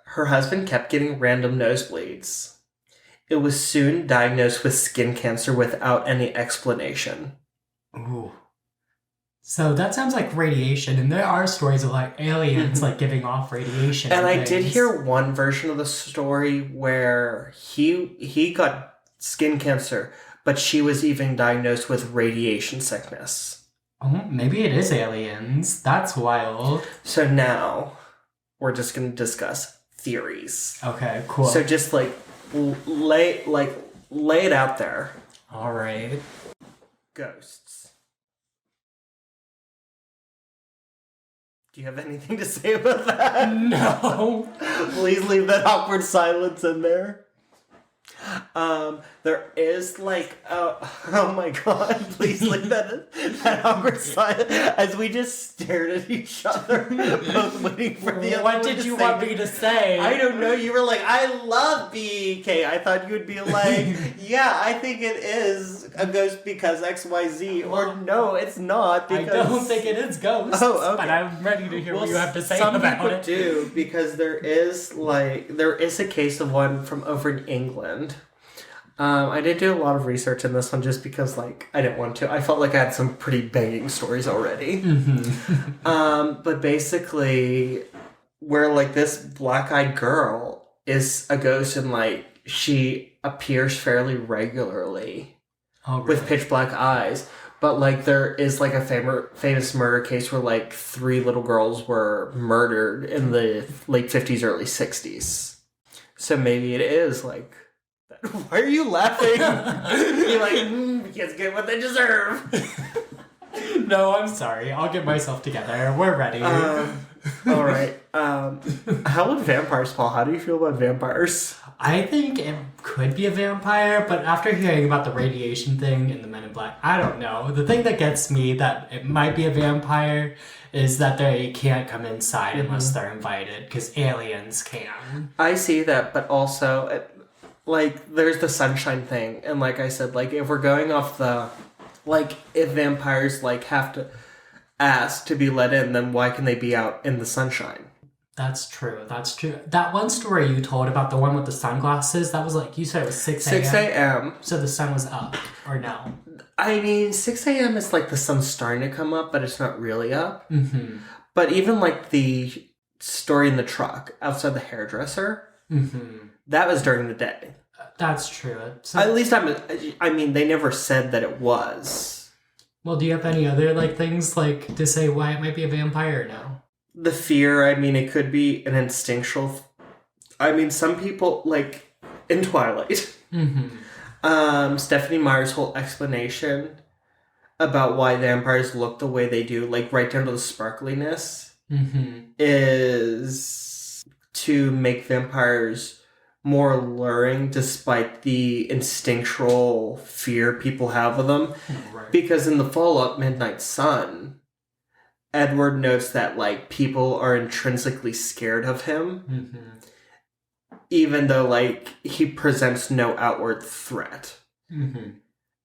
Her husband kept getting random nosebleeds. It was soon diagnosed with skin cancer without any explanation. Ooh. So that sounds like radiation, and there are stories of aliens giving off radiation. And I did hear one version of the story where he got skin cancer, but she was even diagnosed with radiation sickness. Oh, maybe it is aliens. That's wild. So now we're just going to discuss theories. Okay, cool. So just lay it out there. All right. Ghosts. Do you have anything to say about that? No. Please leave that awkward silence in there. There is oh my God, please leave that awkward silence as we just stared at each other, both waiting for the other one to say. What did you want me to say? I don't know. You were like, I love BK. I thought you would be like, yeah, I think it is a ghost because XYZ. Or no, it's not because... I don't think it is ghosts. Oh, okay. But I'm ready to hear what you have to say about it. Some people do, because there is a case of one from over in England. I did do a lot of research in this one just because, I didn't want to. I felt like I had some pretty banging stories already. Mm-hmm. But basically, where, this black-eyed girl is a ghost and, she appears fairly regularly with pitch-black eyes. But, there is, a famous murder case where, 3 little girls were murdered in the late 50s, early 60s. So maybe it is, Why are you laughing? You're kids get what they deserve. No, I'm sorry. I'll get myself together. We're ready. All right. How would vampires, Paul? How do you feel about vampires? I think it could be a vampire, but after hearing about the radiation thing in the Men in Black, I don't know. The thing that gets me that it might be a vampire is that they can't come inside unless they're invited, because aliens can. I see that, but also... there's the sunshine thing. And like I said, if we're going off the... if vampires, have to ask to be let in, then why can they be out in the sunshine? That's true. That's true. That one story you told about the one with the sunglasses, that was you said it was 6 a.m.? 6 a.m. So the sun was up, or no? I mean, 6 a.m. is the sun's starting to come up, but it's not really up. Mm-hmm. But even the story in the truck outside the hairdresser, that was during the day. That's true. So, at least they never said that it was. Well, do you have any other things to say why it might be a vampire or no? The fear, it could be an instinctual... some people, in Twilight, Stephanie Meyer's whole explanation about why vampires look the way they do, right down to the sparkliness, is to make vampires more alluring despite the instinctual fear people have of them. Right. Because in the follow-up Midnight Sun, Edward notes that, like, people are intrinsically scared of him, even though, like, he presents no outward threat. And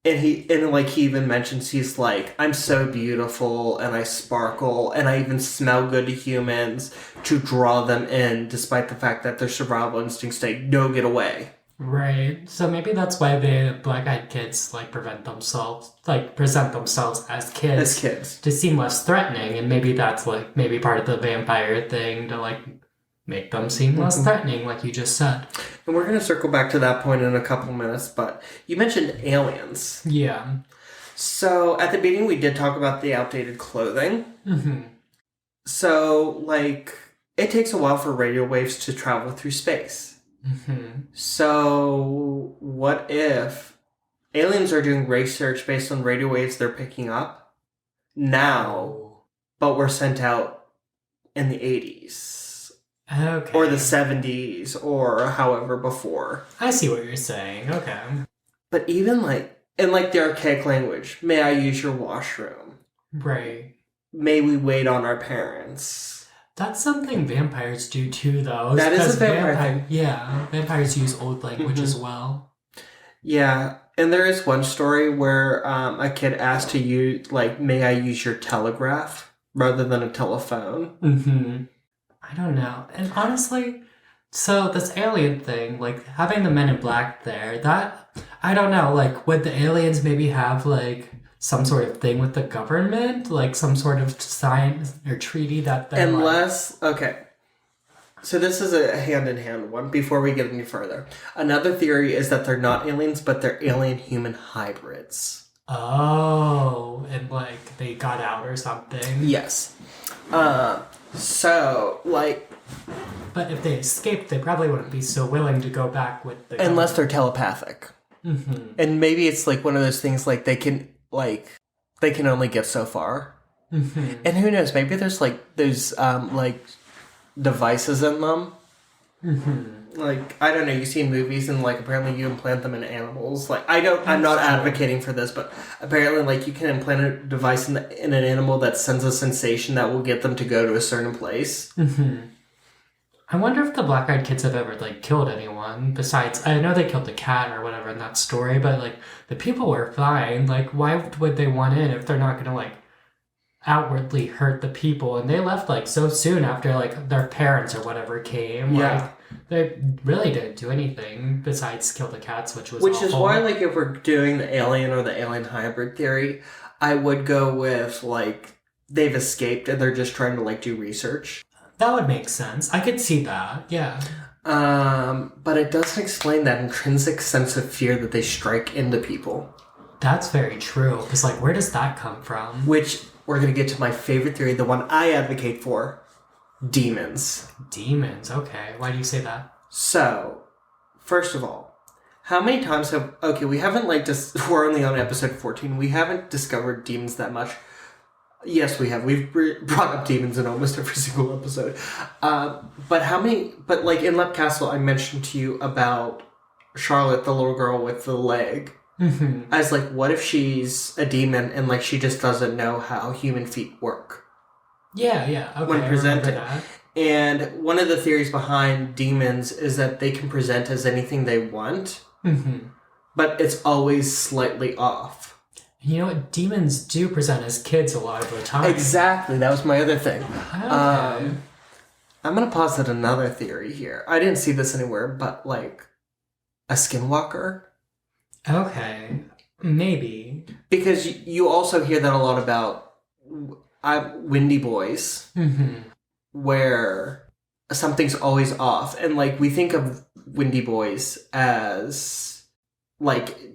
he even mentions, he's like, I'm so beautiful and I sparkle and I even smell good to humans, to draw them in, despite the fact that their survival instincts say, no, get away. Right. So maybe that's why the black-eyed kids present themselves as kids. To seem less threatening, and maybe that's maybe part of the vampire thing to make them seem less threatening, like you just said. And we're going to circle back to that point in a couple minutes, but you mentioned aliens. Yeah. So at the beginning we did talk about the outdated clothing. So, it takes a while for radio waves to travel through space. So, what if aliens are doing research based on radio waves they're picking up now, but were sent out in the 80s? Okay. Or the 70s, or however before. I see what you're saying. Okay. But even, in, the archaic language, may I use your washroom? Right. May we wait on our parents? That's something vampires do too, though. That is a vampire thing. Yeah, vampires use old language as well. Yeah, and there is one story where a kid asked to use, may I use your telegraph rather than a telephone? I don't know. And honestly, so this alien thing, having the Men in Black there, that, I don't know, would the aliens maybe have, some sort of thing with the government, some sort of sign or treaty that then okay. So this is a hand-in-hand one before we get any further. Another theory is that they're not aliens, but they're alien-human hybrids. Oh, and they got out or something. Yes. So, But if they escaped, they probably wouldn't be so willing to go back with the unless they're telepathic. And maybe it's one of those things they can only get so far. And who knows, maybe there's those devices in them. I don't know, you see movies and apparently you implant them in animals. I'm not advocating for this, but apparently you can implant a device in an animal that sends a sensation that will get them to go to a certain place. I wonder if the black-eyed kids have ever killed anyone besides, I know they killed the cat or whatever in that story, but the people were fine. Why would they want in if they're not gonna outwardly hurt the people? And they left so soon after their parents or whatever came. Yeah. They really didn't do anything besides kill the cats, which awful. Is why if we're doing the alien or the alien hybrid theory, I would go with they've escaped and they're just trying to do research. That would make sense. I could see that, yeah. But it doesn't explain that intrinsic sense of fear that they strike into people. That's very true, because where does that come from? Which, we're going to get to my favorite theory, the one I advocate for, demons. Demons, okay. Why do you say that? So, first of all, how many times we haven't we're only on episode 14, we haven't discovered demons that much. Yes, we have. We've brought up demons in almost every single episode. But how many... But, in Lep Castle, I mentioned to you about Charlotte, the little girl with the leg. I was what if she's a demon and, she just doesn't know how human feet work? Yeah, okay. When presented. And one of the theories behind demons is that they can present as anything they want, but it's always slightly off. You know what? Demons do present as kids a lot of the time. Exactly. That was my other thing. Okay. I'm going to posit another theory here. I didn't see this anywhere, but a skinwalker? Okay. Maybe. Because you also hear that a lot about windy boys, where something's always off. And we think of windy boys as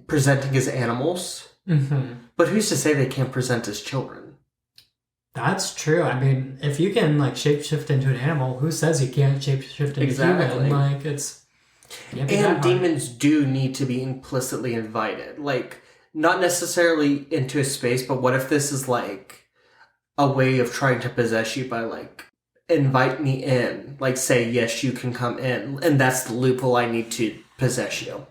presenting as animals. But who's to say they can't present as children? That's true. I mean, if you can shapeshift into an animal, who says you can't shapeshift into a human? It's... And demons do need to be implicitly invited. Not necessarily into a space, but what if this is a way of trying to possess you by invite me in. Say, yes, you can come in. And that's the loophole I need to possess you.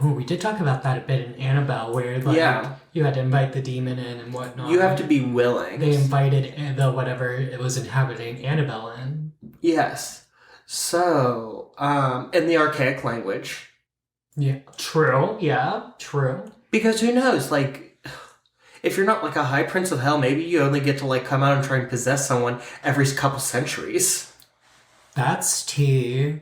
Oh, we did talk about that a bit in Annabelle, where like Yeah. you had to invite the demon in and whatnot. You have to be willing. They invited the whatever it was inhabiting Annabelle in. Yes. So, in the archaic language. Yeah. True. Yeah. True. Because who knows, like, if you're not like a high prince of hell, maybe you only get to like come out and try and possess someone every couple centuries. That's tea.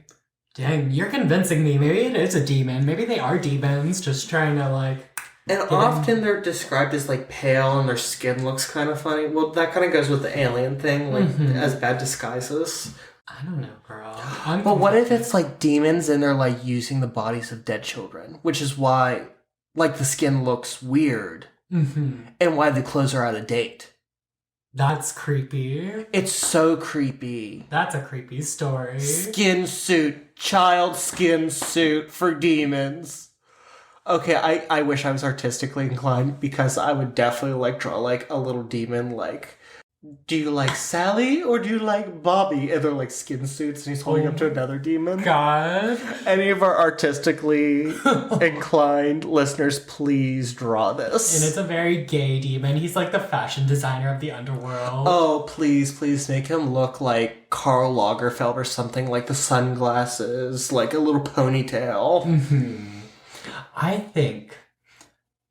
Dang, you're convincing me. Maybe it is a demon. Maybe they are demons just trying to like... And often they're described as like pale and their skin looks kind of funny. Well, that kind of goes with the alien thing, like as bad disguises. I don't know, girl. But what if it's like demons and they're like using the bodies of dead children? Which is why like the skin looks weird. And why the clothes are out of date. That's creepy. It's so creepy. That's a creepy story. Skin suit. Child skin suit for demons. Okay, I wish I was artistically inclined because I would definitely like draw like a little demon like, do you like Sally or do you like Bobby? And they're like skin suits and he's holding up to another demon. God. Any of our artistically inclined listeners, please draw this. And it's a very gay demon. He's like the fashion designer of the underworld. Oh, please make him look like Karl Lagerfeld or something, like the sunglasses, like a little ponytail. I think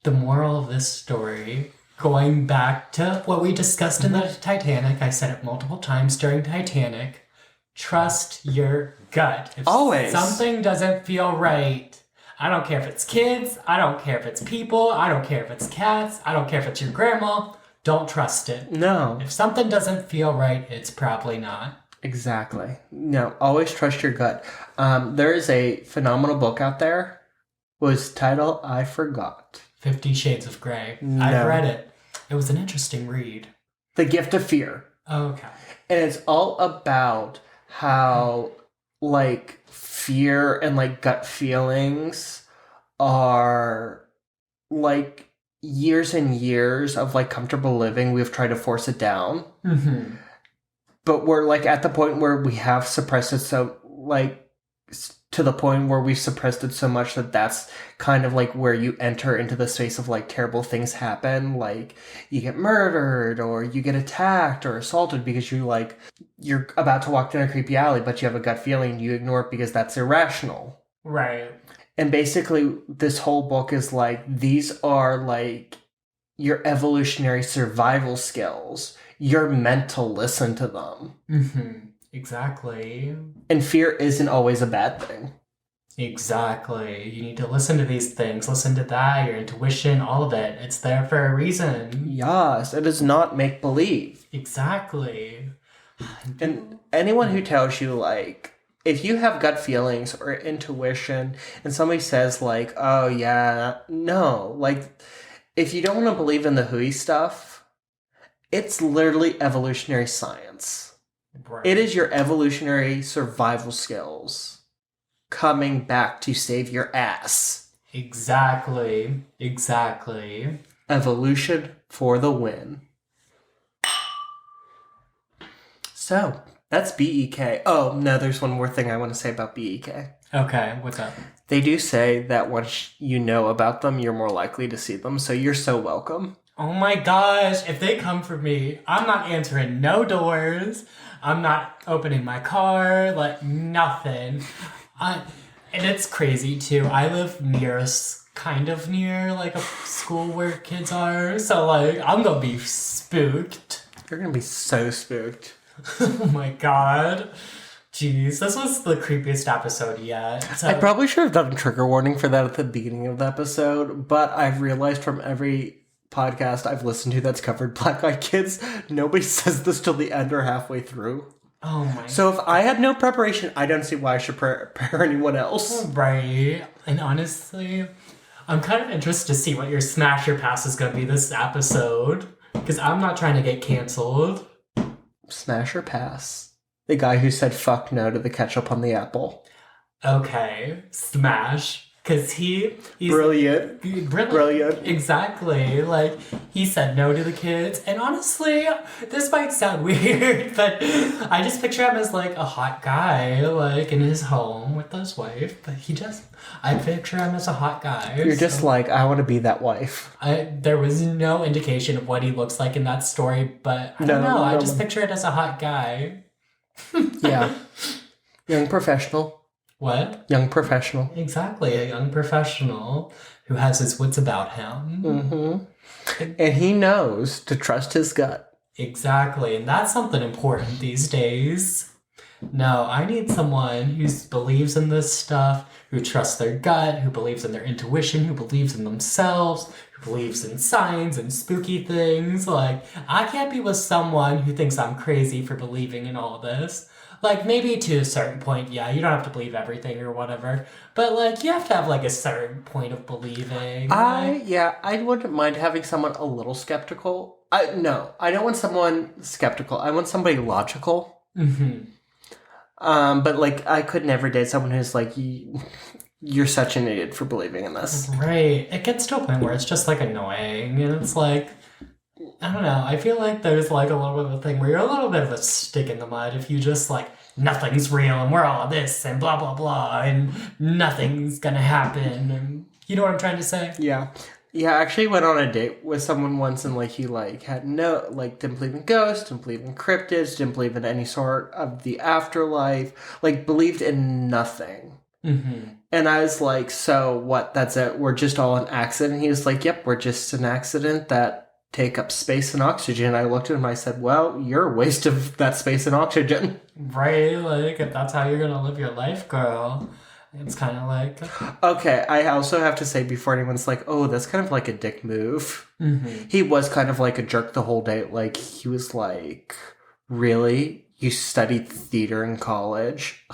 the moral of this story, going back to what we discussed in the Titanic, I said it multiple times during Titanic, trust your gut. If Always. something doesn't feel right, I don't care if it's kids, I don't care if it's people, I don't care if it's cats, I don't care if it's your grandma, don't trust it. No. If something doesn't feel right, it's probably not. Exactly. No, always trust your gut. There is a phenomenal book out there. Was title I forgot. 50 Shades of Grey. No. I've read it. It was an interesting read. The Gift of Fear. Okay. And it's all about how, like, fear and, like, gut feelings are, like, years and years of, like, comfortable living. We've tried to force it down. But we're, like, at the point where we have suppressed it so, like, to the point where we've suppressed it so much that that's kind of like where you enter into the space of like terrible things happen. Like you get murdered or you get attacked or assaulted because you're about to walk down a creepy alley, but you have a gut feeling and you ignore it because that's irrational. Right. And basically this whole book is like, these are like your evolutionary survival skills. You're meant to listen to them. Exactly. And fear isn't always a bad thing. Exactly. You need to listen to these things, listen to that, your intuition, all of it. It's there for a reason. Yes, it is not make-believe. Exactly. And anyone who tells you, like, if you have gut feelings or intuition and somebody says, like, oh, yeah, no. Like, if you don't want to believe in the hooey stuff, it's literally evolutionary science. Right. It is your evolutionary survival skills coming back to save your ass. Exactly. Evolution for the win. So, that's BEK. Oh, no, there's one more thing I want to say about BEK. Okay, what's up? They do say that once you know about them, you're more likely to see them, so you're so welcome. Oh my gosh, if they come for me, I'm not answering no doors. I'm not opening my car, like nothing. And it's crazy too. I live kind of near like a school where kids are, so like I'm gonna be spooked. You're gonna be so spooked. Oh my god. Jeez, this was the creepiest episode yet. So. I probably should have done a trigger warning for that at the beginning of the episode, but I've realized from every podcast I've listened to that's covered Black Eyed Kids, nobody says this till the end or halfway through. Oh my. So if I had no preparation, I don't see why I should prepare anyone else. Right. And honestly, I'm kind of interested to see what your smash or pass is going to be this episode. Because I'm not trying to get canceled. Smash or pass? The guy who said fuck no to the ketchup on the apple. Okay. Smash. Because he's Brilliant. Brilliant. Exactly. Like, he said no to the kids. And honestly, this might sound weird, but I just picture him as, like, a hot guy, like, in his home with his wife. But I picture him as a hot guy. You're just like, I want to be that wife. There was no indication of what he looks like in that story, but I don't know. I just picture it as a hot guy. Yeah. Young professional. What? Young professional. Exactly, a young professional who has his wits about him. Mm-hmm. And he knows to trust his gut. Exactly, and that's something important these days. No, I need someone who believes in this stuff, who trusts their gut, who believes in their intuition, who believes in themselves, who believes in signs and spooky things. Like, I can't be with someone who thinks I'm crazy for believing in all this. Like, maybe to a certain point, yeah, you don't have to believe everything or whatever. But, like, you have to have, like, a certain point of believing. I wouldn't mind having someone a little skeptical. I don't want someone skeptical. I want somebody logical. Mm-hmm. But, like, I could never date someone who's like, you're such an idiot for believing in this. Right. It gets to a point where it's just, like, annoying. And it's like, I don't know. I feel like there's, like, a little bit of a thing where you're a little bit of a stick in the mud if you just, like, nothing's real and we're all this and blah, blah, blah and nothing's gonna happen. And you know what I'm trying to say? Yeah. Yeah, I actually went on a date with someone once and, like, he, like, had didn't believe in ghosts, didn't believe in cryptids, didn't believe in any sort of the afterlife, like, believed in nothing. Mm-hmm. And I was like, so what? That's it? We're just all an accident? He was like, yep, we're just an accident that take up space and oxygen. I looked at him and I said, well, you're a waste of that space and oxygen. Right, like, if that's how you're gonna live your life, girl, it's kind of like... Okay, I also have to say before anyone's like, oh, that's kind of like a dick move. Mm-hmm. He was kind of like a jerk the whole day. Like, he was like, really? You studied theater in college?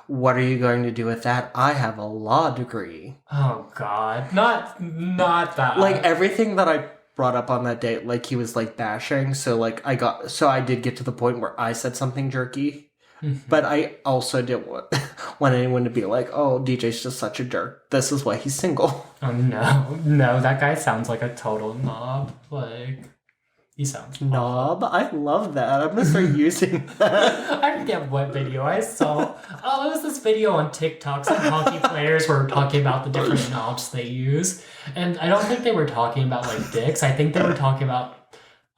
What are you going to do with that? I have a law degree. Oh, God. Not that. Like, everything that I brought up on that date, like, he was, like, bashing. So, like, I did get to the point where I said something jerky. Mm-hmm. But I also didn't want anyone to be like, oh, DJ's just such a jerk. This is why he's single. Oh, no, that guy sounds like a total knob. Like, he sounds knob. I love that. I'm gonna start using that. I forget what video I saw. Oh, it was this video on TikTok. Some hockey players were talking about the different knobs they use, and I don't think they were talking about like dicks. I think they were talking about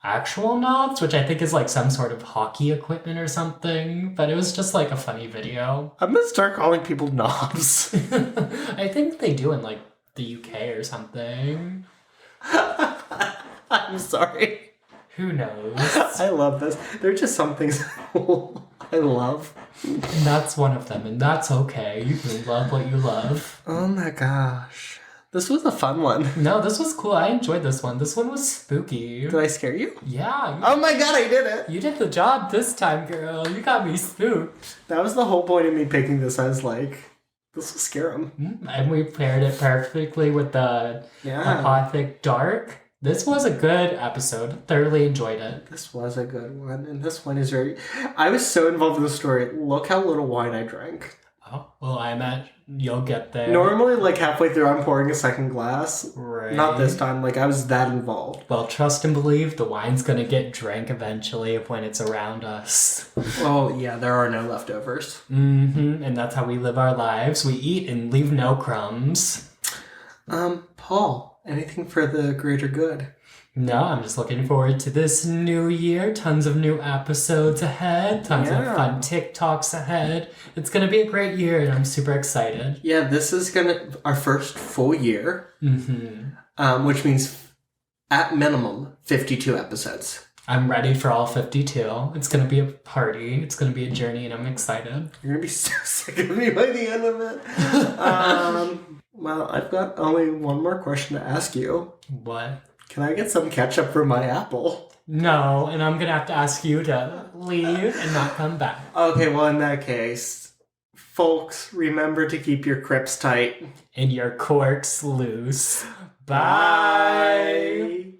actual knobs, which I think is like some sort of hockey equipment or something. But it was just like a funny video. I'm gonna start calling people knobs. I think they do in like the UK or something. I'm sorry. Who knows? I love this. There are just some things I love. And that's one of them, and that's okay. You can love what you love. Oh my gosh. This was a fun one. No, this was cool. I enjoyed this one. This one was spooky. Did I scare you? Yeah. Oh my god, I did it! You did the job this time, girl. You got me spooked. That was the whole point of me picking this. I was like, this will scare him. And we paired it perfectly with the Apothic Dark. This was a good episode. Thoroughly enjoyed it. This was a good one. And this one is very... I was so involved in the story. Look how little wine I drank. Oh, well, I imagine you'll get there. Normally, like, halfway through, I'm pouring a second glass. Right. Not this time. Like, I was that involved. Well, trust and believe the wine's gonna get drank eventually when it's around us. Oh, yeah, there are no leftovers. Mm-hmm. And that's how we live our lives. We eat and leave no crumbs. Paul, anything for the greater good? No, I'm just looking forward to this new year. Tons of new episodes ahead. Tons of fun TikToks ahead. It's going to be a great year, and I'm super excited. Yeah, this is our first full year. Mm-hmm. Which means, at minimum, 52 episodes. I'm ready for all 52. It's going to be a party. It's going to be a journey, and I'm excited. You're going to be so sick of me by the end of it. Well, I've got only one more question to ask you. What? Can I get some ketchup for my apple? No, and I'm going to have to ask you to leave and not come back. Okay, well, in that case, folks, remember to keep your crypts tight. And your corks loose. Bye!